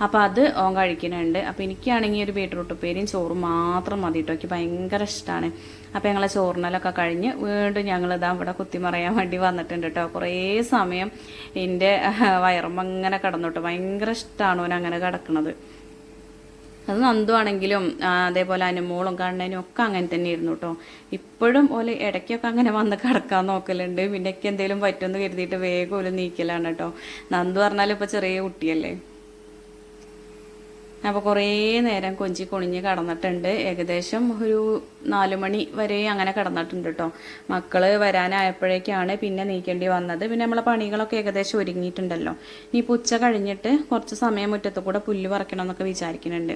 അപ്പോൾ അത് ഓൻ കഴിക്കുന്നുണ്ട്. അപ്പോൾ എനിക്കാണെങ്കിൽ ഒരു ബീട്രൂട്ട് ഉപ്പേരിയും ചോറും മാത്രം മതി കേട്ടോ. എനിക്ക് ഭയങ്കര ഇഷ്ടമാണ്. അപ്പോൾ ഞങ്ങളെ ചോറിനലൊക്കെ കഴിഞ്ഞ് വീണ്ടും ഞങ്ങളിതാ ഇവിടെ കുത്തിമറിയാൻ വേണ്ടി വന്നിട്ടുണ്ട് കേട്ടോ. കുറേ സമയം എൻ്റെ വയറും അങ്ങനെ കിടന്നു കേട്ടോ. ഭയങ്കര ഇഷ്ടമാണ് ഓൻ അങ്ങനെ കിടക്കുന്നത്. അത് നന്ദു ആണെങ്കിലും അതേപോലെ അനുമോളും കണ്ണനും ഒക്കെ അങ്ങനെ തന്നെ ഇരുന്നു കേട്ടോ. ഇപ്പോഴും ഓല് ഇടയ്ക്കൊക്കെ അങ്ങനെ വന്ന് കിടക്കാൻ നോക്കലുണ്ട്. പിന്നെ എനിക്ക് എന്തെങ്കിലും പറ്റുമെന്ന് കരുതിയിട്ട് വേഗം ഓല് നീക്കലാണ് കേട്ടോ. നന്ദു പറഞ്ഞാലും ഇപ്പോൾ ചെറിയ കുട്ടിയല്ലേ. അപ്പോൾ കുറേ നേരം കൊഞ്ചി കുണിഞ്ഞ് കിടന്നിട്ടുണ്ട്. ഏകദേശം ഒരു 4 മണി വരെ അങ്ങനെ കിടന്നിട്ടുണ്ട് കേട്ടോ. മക്കൾ വരാനായപ്പോഴേക്കാണ് പിന്നെ നീക്കേണ്ടി വന്നത്. പിന്നെ നമ്മളെ പണികളൊക്കെ ഏകദേശം ഒരുങ്ങിയിട്ടുണ്ടല്ലോ. ഇനിയിപ്പോൾ ഉച്ച കഴിഞ്ഞിട്ട് കുറച്ച് സമയം മുറ്റത്ത് കൂടെ പുല്ല് പറിക്കണം എന്നൊക്കെ വിചാരിക്കുന്നുണ്ട്.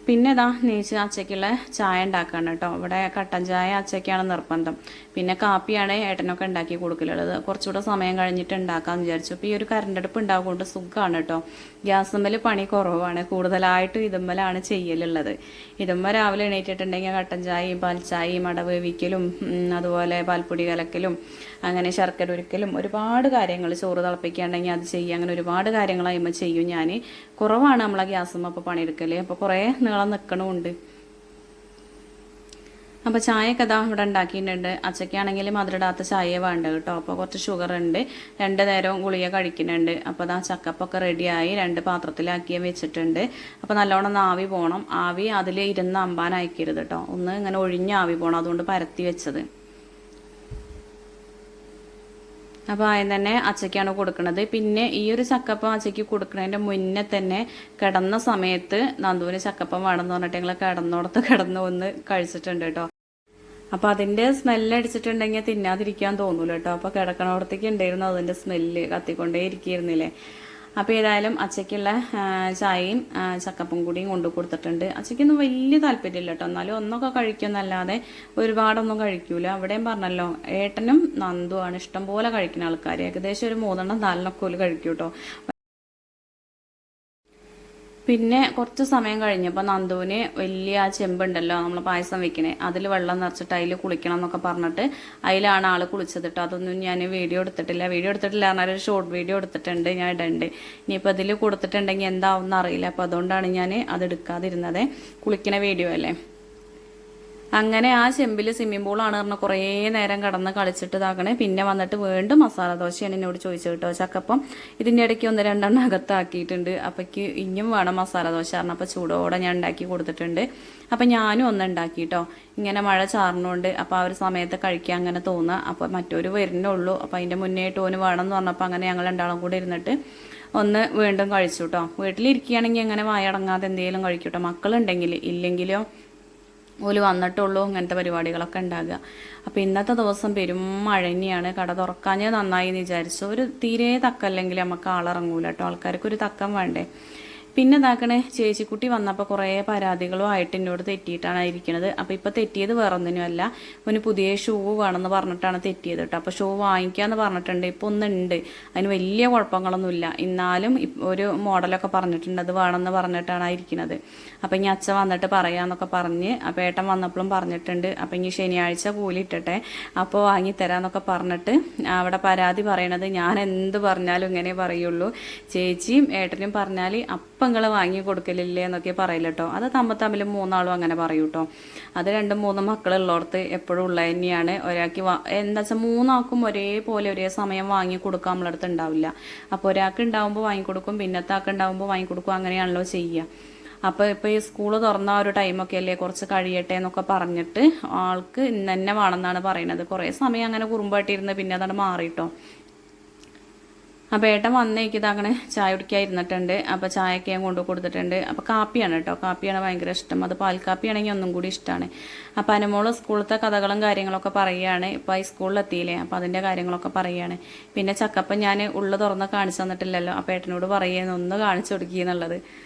പിന്നെ ഇതാ നീച്ച് അച്ചയ്ക്കുള്ള ചായ ഉണ്ടാക്കുകയാണ് കേട്ടോ. ഇവിടെ കട്ടൻ ചായ അച്ചയ്ക്കാണ് നിർബന്ധം. പിന്നെ കാപ്പിയാണ് ഏട്ടനൊക്കെ ഉണ്ടാക്കി കൊടുക്കലുള്ളത്. കുറച്ചുകൂടെ സമയം കഴിഞ്ഞിട്ട് ഉണ്ടാക്കാമെന്ന് വിചാരിച്ചു. അപ്പോൾ ഈ ഒരു കറണ്ടടുപ്പ് ഉണ്ടാകുകൊണ്ട് സുഖമാണ് കേട്ടോ. ഗ്യാസുമ്മൽ പണി കുറവാണ്. കൂടുതലായിട്ടും ഇതുമ്മലാണ് ചെയ്യലുള്ളത്. ഇതുമ്മ രാവിലെ എണീറ്റിട്ടുണ്ടെങ്കിൽ കട്ടൻ ചായയും പാൽച്ചായയും അടവേവിക്കലും അതുപോലെ പാൽപ്പൊടി കലക്കലും അങ്ങനെ ശർക്കര ഉരുക്കലും ഒരുപാട് കാര്യങ്ങൾ, ചോറ് തിളപ്പിക്കുകയുണ്ടെങ്കിൽ അത് ചെയ്യുക, അങ്ങനെ ഒരുപാട് കാര്യങ്ങൾ അതിന്മേൽ ചെയ്യും ഞാൻ. കുറവാണ് നമ്മളെ ഗ്യാസുമ്മ ഇപ്പോൾ പണിയെടുക്കൽ. അപ്പോൾ കുറേ നീളം നിൽക്കണമുണ്ട്. അപ്പോൾ ചായയൊക്കെ ഇതാ ഇവിടെ ഉണ്ടാക്കിയിട്ടുണ്ട്. അച്ചയ്ക്കാണെങ്കിൽ മധുരടാത്ത ചായ വേണ്ട കേട്ടോ. അപ്പോൾ കുറച്ച് ഷുഗർ ഉണ്ട്. 2 നേരവും ഗുളിക കഴിക്കുന്നുണ്ട്. അപ്പോൾ ഇതാ ചക്കപ്പൊക്കെ റെഡിയായി 2 പാത്രത്തിലാക്കി വെച്ചിട്ടുണ്ട്. അപ്പോൾ നല്ലോണം ഒന്ന് ആവി പോകണം. ആവി അതിൽ ഇരുന്ന് അമ്പാൻ അയക്കരുത് കേട്ടോ. ഒന്ന് ഇങ്ങനെ ഒഴിഞ്ഞ് ആവി പോകണം. അതുകൊണ്ട് പരത്തി വെച്ചത്. അപ്പോൾ ആദ്യം തന്നെ അച്ചയ്ക്കാണ് കൊടുക്കുന്നത്. പിന്നെ ഈ ഒരു ചക്കപ്പം അച്ചയ്ക്ക് കൊടുക്കുന്നതിൻ്റെ മുന്നേ തന്നെ കിടന്ന സമയത്ത് നന്ദുവിന് ചക്കപ്പം വേണമെന്ന് പറഞ്ഞിട്ട് ഞങ്ങൾ കിടന്ന് ഒന്ന് കഴിച്ചിട്ടുണ്ട് കേട്ടോ. അപ്പോൾ അതിൻ്റെ സ്മെല്ല് അടിച്ചിട്ടുണ്ടെങ്കിൽ തിന്നാതിരിക്കാൻ തോന്നൂല കേട്ടോ. അപ്പോൾ കിടക്കണോടത്തേക്ക് ഉണ്ടായിരുന്നു അതിൻ്റെ സ്മെല്ല് കത്തിക്കൊണ്ടേ ഇരിക്കുന്നില്ലേ. അപ്പോൾ ഏതായാലും അച്ചയ്ക്കുള്ള ചായയും ചക്കപ്പും കൂടിയും കൊണ്ടു കൊടുത്തിട്ടുണ്ട്. അച്ചയ്ക്കൊന്നും വലിയ താല്പര്യമില്ല കേട്ടോ. എന്നാലും ഒന്നൊക്കെ കഴിക്കുമെന്നല്ലാതെ ഒരുപാടൊന്നും കഴിക്കൂല. അവിടെയും പറഞ്ഞല്ലോ ഏട്ടനും നന്ദുവാണ് ഇഷ്ടംപോലെ കഴിക്കുന്ന ആൾക്കാർ. ഏകദേശം ഒരു 3 4 കഴിക്കും കേട്ടോ. പിന്നെ കുറച്ച് സമയം കഴിഞ്ഞപ്പോൾ നന്ദുവിന് വലിയ ആ ചെമ്പുണ്ടല്ലോ നമ്മൾ പായസം വെക്കണേ, അതിൽ വെള്ളം നിറച്ചിട്ട് അതിൽ കുളിക്കണം എന്നൊക്കെ പറഞ്ഞിട്ട് അതിലാണ് ആൾ കുളിച്ചത് കേട്ടോ. അതൊന്നും ഞാൻ വീഡിയോ എടുത്തിട്ടില്ല പറഞ്ഞാൽ ഒരു ഷോർട്ട് വീഡിയോ എടുത്തിട്ടുണ്ട്, ഞാൻ ഇടണ്ട്. ഇനിയിപ്പോൾ ഇതിൽ കൊടുത്തിട്ടുണ്ടെങ്കിൽ എന്താവും എന്നറിയില്ല. അപ്പോൾ അതുകൊണ്ടാണ് ഞാൻ അത് എടുക്കാതിരുന്നത്. കുളിക്കണ വീഡിയോ അല്ലേ. അങ്ങനെ ആ ചെമ്പിൽ സ്വിമ്മിംഗ് പൂളാണ് പറഞ്ഞാൽ കുറേ നേരം കടന്ന് കളിച്ചിട്ട് ഇതാക്കണേ. പിന്നെ വന്നിട്ട് വീണ്ടും മസാല ദോശയാണ് എന്നോട് ചോദിച്ചു കേട്ടോ. ചക്കപ്പം ഇതിൻ്റെ ഇടയ്ക്ക് 1 2 അകത്താക്കിയിട്ടുണ്ട്. അപ്പോഴേക്ക് ഇനിയും വേണം മസാല ദോശ പറഞ്ഞാൽ അപ്പോൾ ചൂടോടെ ഞാൻ ഉണ്ടാക്കി കൊടുത്തിട്ടുണ്ട്. അപ്പം ഞാനും ഒന്ന് ഉണ്ടാക്കി കേട്ടോ. ഇങ്ങനെ മഴ ചാറിനുണ്ട്. അപ്പോൾ ആ ഒരു സമയത്ത് കഴിക്കാൻ അങ്ങനെ തോന്നുക. അപ്പോൾ മറ്റൊരു വരുന്നുള്ളൂ. അപ്പോൾ അതിൻ്റെ മുന്നേയിട്ട് ഓന് വേണം എന്ന് പറഞ്ഞപ്പോൾ അങ്ങനെ ഞങ്ങൾ 2 കൂടെ ഇരുന്നിട്ട് ഒന്ന് വീണ്ടും കഴിച്ചു കേട്ടോ. വീട്ടിലിരിക്കുകയാണെങ്കിൽ അങ്ങനെ വായടങ്ങാതെ എന്തെങ്കിലും കഴിക്കും കേട്ടോ. മക്കളുണ്ടെങ്കിൽ, ഇല്ലെങ്കിലോ ഓല് വന്നിട്ടുള്ളൂ ഇങ്ങനത്തെ പരിപാടികളൊക്കെ ഉണ്ടാകുക. അപ്പോൾ ഇന്നത്തെ ദിവസം പെരും മഴ തന്നെയാണ്. കട തുറക്കാഞ്ഞേ നന്നായി എന്ന് വിചാരിച്ചു. ഒരു തീരെ തക്കല്ലെങ്കിൽ നമുക്ക് ആളിറങ്ങൂല കേട്ടോ. ആൾക്കാർക്ക് ഒരു തക്കം വേണ്ടേ. പിന്നെ ഇതാക്കണേ ചേച്ചിക്കുട്ടി വന്നപ്പോൾ കുറേ പരാതികളും ആയിട്ട് എന്നോട് തെറ്റിയിട്ടാണ് ഇരിക്കുന്നത്. അപ്പോൾ ഇപ്പോൾ തെറ്റിയത് വേറൊന്നിനുമല്ല, ഒന്ന് പുതിയ ഷൂ വേണമെന്ന് പറഞ്ഞിട്ടാണ് തെറ്റിയത് കേട്ടോ. അപ്പോൾ ഷൂ വാങ്ങിക്കാമെന്ന് പറഞ്ഞിട്ടുണ്ട്. ഇപ്പോൾ ഒന്നുണ്ട്, അതിന് വലിയ കുഴപ്പങ്ങളൊന്നുമില്ല. എന്നാലും ഒരു മോഡലൊക്കെ പറഞ്ഞിട്ടുണ്ട്, അത് വേണമെന്ന് പറഞ്ഞിട്ടാണ് ഇരിക്കുന്നത്. അപ്പോൾ ഇനി അച്ഛൻ വന്നിട്ട് പറയാമെന്നൊക്കെ പറഞ്ഞ്, അപ്പോൾ ഏട്ടൻ വന്നപ്പോഴും പറഞ്ഞിട്ടുണ്ട്. അപ്പോൾ ഇനി ശനിയാഴ്ച കൂലി ഇട്ടട്ടെ, അപ്പോൾ വാങ്ങിത്തരാമെന്നൊക്കെ പറഞ്ഞിട്ട് അവിടെ പരാതി പറയണത് ഞാൻ എന്ത് പറഞ്ഞാലും ഇങ്ങനെ പറയുള്ളൂ. ചേച്ചിയും ഏട്ടനും പറഞ്ഞാൽ അപ്പം നിങ്ങൾ വാങ്ങി കൊടുക്കലില്ലേ എന്നൊക്കെ പറയില്ല കേട്ടോ. അത് തമ്മിൽ 3 ആളും അങ്ങനെ പറയൂ കേട്ടോ. അത് 2 3 മക്കളുള്ളടത്ത് എപ്പോഴും ഉള്ള തന്നെയാണ്. ഒരാൾക്ക് എന്താ വെച്ചാൽ 3 ആൾക്കും ഒരേപോലെ ഒരേ സമയം വാങ്ങി കൊടുക്കാൻ നമ്മളടുത്ത് ഉണ്ടാവില്ല. അപ്പോൾ ഒരാൾക്ക് ഉണ്ടാവുമ്പോൾ വാങ്ങിക്കൊടുക്കും, പിന്നത്തെ ആൾക്ക് ഉണ്ടാവുമ്പോൾ വാങ്ങിക്കൊടുക്കും. അങ്ങനെയാണല്ലോ ചെയ്യുക. അപ്പോൾ ഇപ്പോൾ ഈ സ്കൂള് തുറന്ന ഒരു ടൈമൊക്കെ അല്ലേ, കുറച്ച് കഴിയട്ടെ എന്നൊക്കെ പറഞ്ഞിട്ട് ആൾക്ക് ഇന്ന് തന്നെ വേണമെന്നാണ് പറയുന്നത്. കുറേ സമയം അങ്ങനെ കുറുമ്പായിട്ടിരുന്ന് പിന്നെ അതാണ് മാറിയിട്ടോ. അപ്പോൾ ഏട്ടൻ വന്നേക്ക് ഇതാകണേ ചായ കുടിക്കാതിരുന്നിട്ടുണ്ട്. അപ്പോൾ ചായയൊക്കെ ഞാൻ കൊണ്ടു കൊടുത്തിട്ടുണ്ട്. അപ്പോൾ കാപ്പിയാണ് കേട്ടോ. കാപ്പിയാണ് ഭയങ്കര ഇഷ്ടം. അത് പാൽക്കാപ്പിയാണെങ്കിൽ ഒന്നും കൂടി ഇഷ്ടമാണ്. അപ്പോൾ അനുമോള് സ്കൂളത്തെ കഥകളും കാര്യങ്ങളൊക്കെ പറയുകയാണ്. ഇപ്പോൾ ഈ സ്കൂളിലെത്തിയില്ലേ, അപ്പോൾ അതിൻ്റെ കാര്യങ്ങളൊക്കെ പറയുകയാണ്. പിന്നെ ചക്കപ്പം ഞാൻ ഉള്ളു തുറന്ന് കാണിച്ചു തന്നിട്ടില്ലല്ലോ. അപ്പോൾ ഏട്ടനോട് പറയുകയെന്ന് ഒന്ന് കാണിച്ചു കൊടുക്കുകയെന്നുള്ളത്.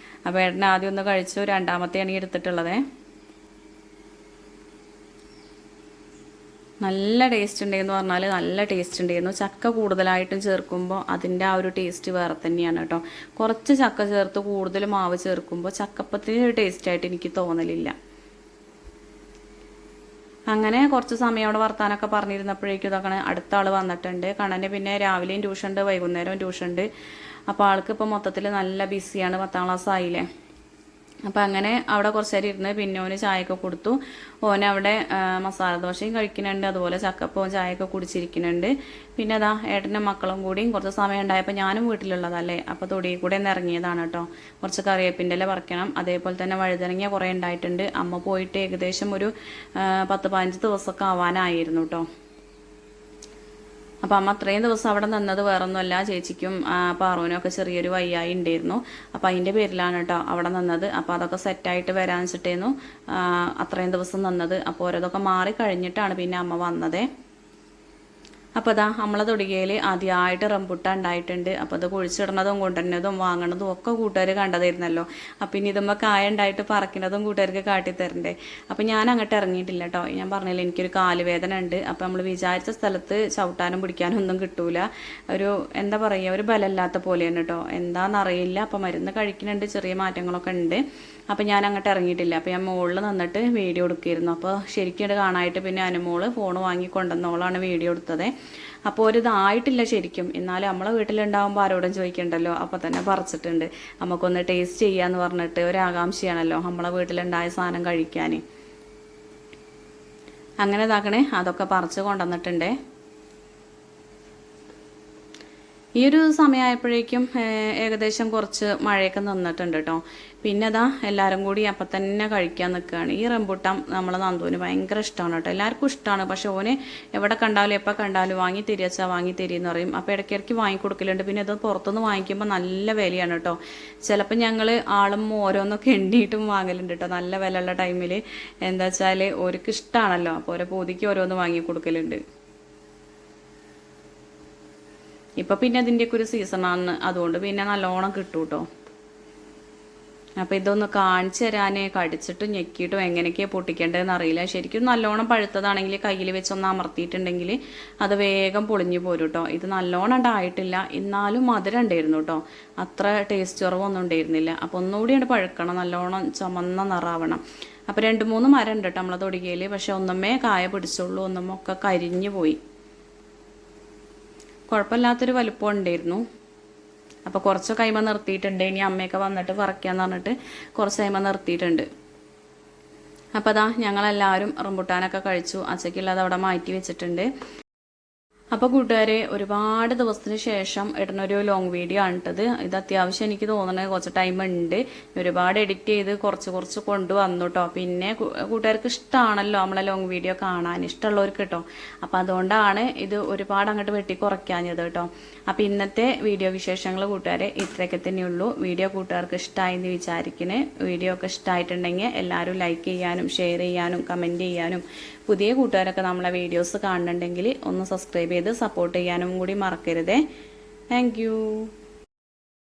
അപ്പോൾ ഏട്ടൻ ആദ്യം ഒന്ന് കഴിച്ചു, 2ാമത്തെയാണ് എടുത്തിട്ടുള്ളത്. നല്ല ടേസ്റ്റ് ഉണ്ടായിരുന്നു പറഞ്ഞാൽ നല്ല ടേസ്റ്റ് ഉണ്ടായിരുന്നു. ചക്ക കൂടുതലായിട്ടും ചേർക്കുമ്പോൾ അതിൻ്റെ ആ ഒരു ടേസ്റ്റ് വേറെ തന്നെയാണ് കേട്ടോ. കുറച്ച് ചക്ക ചേർത്ത് കൂടുതൽ മാവ് ചേർക്കുമ്പോൾ ചക്കപ്പത്തിന് ഒരു ടേസ്റ്റായിട്ട് എനിക്ക് തോന്നലില്ല. അങ്ങനെ കുറച്ച് സമയം അവിടെ വർത്താനൊക്കെ പറഞ്ഞിരുന്നപ്പോഴേക്കും ഇതൊക്കെ അടുത്ത ആൾ വന്നിട്ടുണ്ട്. കണ്ണന് പിന്നെ രാവിലെയും ട്യൂഷൻ ഉണ്ട്, വൈകുന്നേരവും ട്യൂഷൻ ഉണ്ട്. അപ്പോൾ ആൾക്ക് ഇപ്പോൾ മൊത്തത്തിൽ നല്ല ബിസിയാണ്. 10ാം ക്ലാസ് ആയില്ലേ. അപ്പോൾ അങ്ങനെ അവിടെ കുറച്ച് നേരം ഇരുന്ന് പിന്നെ ഓന് ചായയൊക്കെ കൊടുത്തു. ഓനവിടെ മസാല ദോശയും കഴിക്കുന്നുണ്ട്, അതുപോലെ ചക്കപ്പവും ചായയൊക്കെ കുടിച്ചിരിക്കുന്നുണ്ട്. പിന്നെ അതാ ഏട്ടനും മക്കളും കൂടിയും കുറച്ച് സമയം ഉണ്ടായപ്പോൾ ഞാനും വീട്ടിലുള്ളതല്ലേ, അപ്പോൾ തൊടിയിൽ കൂടെ ഒന്ന് ഇറങ്ങിയതാണ് കേട്ടോ. കുറച്ച് കറിവേപ്പിൻ്റെ ഇല പറിക്കണം, അതേപോലെ തന്നെ വഴുതനങ്ങ കുറേ ഉണ്ടായിട്ടുണ്ട്. അമ്മ പോയിട്ട് ഏകദേശം ഒരു 10 15 ദിവസമൊക്കെ ആവാനായിരുന്നു കേട്ടോ. അപ്പോൾ അമ്മ അത്രയും ദിവസം അവിടെ നിന്നത് വേറൊന്നുമല്ല, ചേച്ചിക്കും പാറുവിനും ഒക്കെ ചെറിയൊരു വയ്യായി ഉണ്ടായിരുന്നു. അപ്പോൾ അതിൻ്റെ പേരിലാണ് കേട്ടോ അവിടെ നിന്നത്. അപ്പോൾ അതൊക്കെ സെറ്റായിട്ട് വരാൻ വെച്ചിട്ടായിരുന്നു അത്രയും ദിവസം നിന്നത്. അപ്പോൾ ഓരോതൊക്കെ മാറി കഴിഞ്ഞിട്ടാണ് പിന്നെ അമ്മ വന്നത്. അപ്പോൾ അതാ നമ്മളെ തൊടികയിൽ ആദ്യമായിട്ട് റംബുട്ടാൻ ഉണ്ടായിട്ടുണ്ട്. അപ്പോൾ അത് കുഴിച്ചിടുന്നതും കൊണ്ടുവരുന്നതും വാങ്ങണതും ഒക്കെ കൂട്ടുകാർ കണ്ടതായിരുന്നല്ലോ. അപ്പം ഇനി ഇതുമ്പോൾ കായ ഉണ്ടായിട്ട് പറക്കുന്നതും കൂട്ടുകാർക്ക് കാട്ടിത്തരണ്ടേ. അപ്പോൾ ഞാൻ അങ്ങോട്ട് ഇറങ്ങിയിട്ടില്ല കേട്ടോ. ഞാൻ പറഞ്ഞില്ല എനിക്കൊരു കാലുവേദന ഉണ്ട്. അപ്പോൾ നമ്മൾ വിചാരിച്ച സ്ഥലത്ത് ചവിട്ടാനും പിടിക്കാനും ഒന്നും കിട്ടൂല. ഒരു എന്താ പറയുക, ഒരു ബലമില്ലാത്ത പോലെയാണ് കേട്ടോ. എന്താണെന്നറിയില്ല. അപ്പോൾ മരുന്ന് കഴിക്കുന്നുണ്ട്, ചെറിയ മാറ്റങ്ങളൊക്കെ ഉണ്ട്. അപ്പോൾ ഞാൻ അങ്ങോട്ട് ഇറങ്ങിയിട്ടില്ല. അപ്പോൾ ഞാൻ മുകളിൽ നിന്നിട്ട് വീഡിയോ എടുക്കുകയായിരുന്നു. അപ്പോൾ ശരിക്കും ഇത് കാണാനായിട്ട് പിന്നെ അനുമോള് ഫോൺ വാങ്ങി കൊണ്ടുവന്നോളാണ് വീഡിയോ എടുത്തത്. അപ്പോൾ ഒരു ഇതായിട്ടില്ല ശരിക്കും. എന്നാലും നമ്മളെ വീട്ടിലുണ്ടാകുമ്പോൾ ആരോടും ചോദിക്കണ്ടല്ലോ, അപ്പോൾ തന്നെ പറിച്ചിട്ടുണ്ട്. നമുക്കൊന്ന് ടേസ്റ്റ് ചെയ്യാന്ന് പറഞ്ഞിട്ട് ഒരു ആകാംക്ഷയാണല്ലോ നമ്മളെ വീട്ടിലുണ്ടായ സാധനം കഴിക്കാൻ. അങ്ങനെ ഇതാക്കണേ അതൊക്കെ പറിച്ച് കൊണ്ടുവന്നിട്ടുണ്ട്. ഈ ഒരു സമയമായപ്പോഴേക്കും ഏകദേശം കുറച്ച് മഴയൊക്കെ നിന്നിട്ടുണ്ട് കേട്ടോ. പിന്നെ അതാ എല്ലാവരും കൂടി അപ്പം തന്നെ കഴിക്കാൻ നിൽക്കുകയാണ്. ഈ റംബൂട്ടാൻ നമ്മളെ നന്ദുവിന് ഭയങ്കര ഇഷ്ടമാണ് കേട്ടോ. എല്ലാവർക്കും ഇഷ്ടമാണ്. പക്ഷെ ഓന് എവിടെ കണ്ടാലും എപ്പോൾ കണ്ടാലും വാങ്ങി തരികച്ചാൽ വാങ്ങി തരിയെന്ന് പറയും. അപ്പോൾ ഇടയ്ക്കിടയ്ക്ക് വാങ്ങിക്കൊടുക്കലുണ്ട്. പിന്നെ ഇത് പുറത്തുനിന്ന് വാങ്ങിക്കുമ്പോൾ നല്ല വിലയാണ് കേട്ടോ. ചിലപ്പോൾ ഞങ്ങൾ ആളും ഓരോന്നൊക്കെ എണ്ണിയിട്ടും വാങ്ങലുണ്ട് കേട്ടോ. നല്ല വിലയുള്ള ടൈമിൽ എന്താ വെച്ചാൽ ഓർക്ക് ഇഷ്ടമാണല്ലോ. അപ്പോൾ ഓരോ പൂതിക്ക് ഓരോന്ന് വാങ്ങി കൊടുക്കലുണ്ട്. ഇപ്പം പിന്നെ അതിൻ്റെയൊക്കെ ഒരു സീസണാണ്. അതുകൊണ്ട് പിന്നെ നല്ലോണം കിട്ടും കേട്ടോ. അപ്പോൾ ഇതൊന്ന് കാണിച്ചു തരാൻ കടിച്ചിട്ടും ഞെക്കിയിട്ടും എങ്ങനെയൊക്കെയാണ് പൊട്ടിക്കേണ്ടതെന്ന് അറിയില്ല. ശരിക്കും നല്ലോണം പഴുത്തതാണെങ്കിൽ കയ്യിൽ വെച്ചൊന്ന് അമർത്തിയിട്ടുണ്ടെങ്കിൽ അത് വേഗം പൊളിഞ്ഞു പോരും കേട്ടോ. ഇത് നല്ലോണം ഉണ്ടായിട്ടില്ല, എന്നാലും മധുരം ഉണ്ടായിരുന്നു കേട്ടോ. അത്ര ടേസ്റ്റ് കുറവൊന്നും ഉണ്ടായിരുന്നില്ല. അപ്പോൾ ഒന്നുകൂടി പഴുക്കണം, നല്ലോണം ചുമന്ന നിറാവണം. അപ്പോൾ 2-3 മരം ഉണ്ട് കേട്ടോ നമ്മളെ തൊടികയിൽ. പക്ഷെ ഒന്നുമേ കായ പിടിച്ചുള്ളൂ, ഒന്നുമൊക്കെ കരിഞ്ഞു പോയി. കുഴപ്പമില്ലാത്തൊരു വലുപ്പം ഉണ്ടായിരുന്നു. അപ്പോൾ കുറച്ച് കൈമ നിർത്തിയിട്ടുണ്ട്. ഇനി അമ്മയൊക്കെ വന്നിട്ട് പറിക്കാന്ന് പറഞ്ഞിട്ട് കുറച്ച് കൈമ നിർത്തിയിട്ടുണ്ട്. അപ്പോൾ അതാ ഞങ്ങളെല്ലാവരും റംബൂട്ടാനൊക്കെ കഴിച്ചു. അച്ചയ്ക്കുള്ളത് അവിടെ മാറ്റി വെച്ചിട്ടുണ്ട്. അപ്പോൾ കൂട്ടുകാരെ, ഒരുപാട് ദിവസത്തിന് ശേഷം ഇടുന്നൊരു ലോങ് വീഡിയോ ആണ് ഇട്ടത്. ഇത് അത്യാവശ്യം എനിക്ക് തോന്നുന്നത് കുറച്ച് ടൈം ഉണ്ട്. ഒരുപാട് എഡിറ്റ് ചെയ്ത് കുറച്ച് കൊണ്ടുവന്നു കേട്ടോ. പിന്നെ കൂട്ടുകാർക്ക് ഇഷ്ടമാണല്ലോ നമ്മളെ ലോങ് വീഡിയോ കാണാൻ, ഇഷ്ടമുള്ളവർക്ക് കേട്ടോ. അപ്പോൾ അതുകൊണ്ടാണ് ഇത് ഒരുപാട് അങ്ങോട്ട് വെട്ടി കുറയ്ക്കാഞ്ഞത് കേട്ടോ. അപ്പോൾ ഇന്നത്തെ വീഡിയോ വിശേഷങ്ങൾ കൂട്ടുകാരെ ഇത്രയൊക്കെ തന്നെയുള്ളൂ. വീഡിയോ കൂട്ടുകാർക്ക് ഇഷ്ടമായെന്ന് വിചാരിക്കണേ. വീഡിയോ ഒക്കെ ഇഷ്ടമായിട്ടുണ്ടെങ്കിൽ എല്ലാവരും ലൈക്ക് ചെയ്യാനും ഷെയർ ചെയ്യാനും കമൻറ്റ് ചെയ്യാനും, പുതിയ കൂട്ടുകാരൊക്കെ നമ്മളെ വീഡിയോസ് കാണുന്നുണ്ടെങ്കിൽ ഒന്ന് സബ്സ്ക്രൈബ് ചെയ്ത് സപ്പോർട്ട് ചെയ്യാനും കൂടി മറക്കരുതേ. താങ്ക്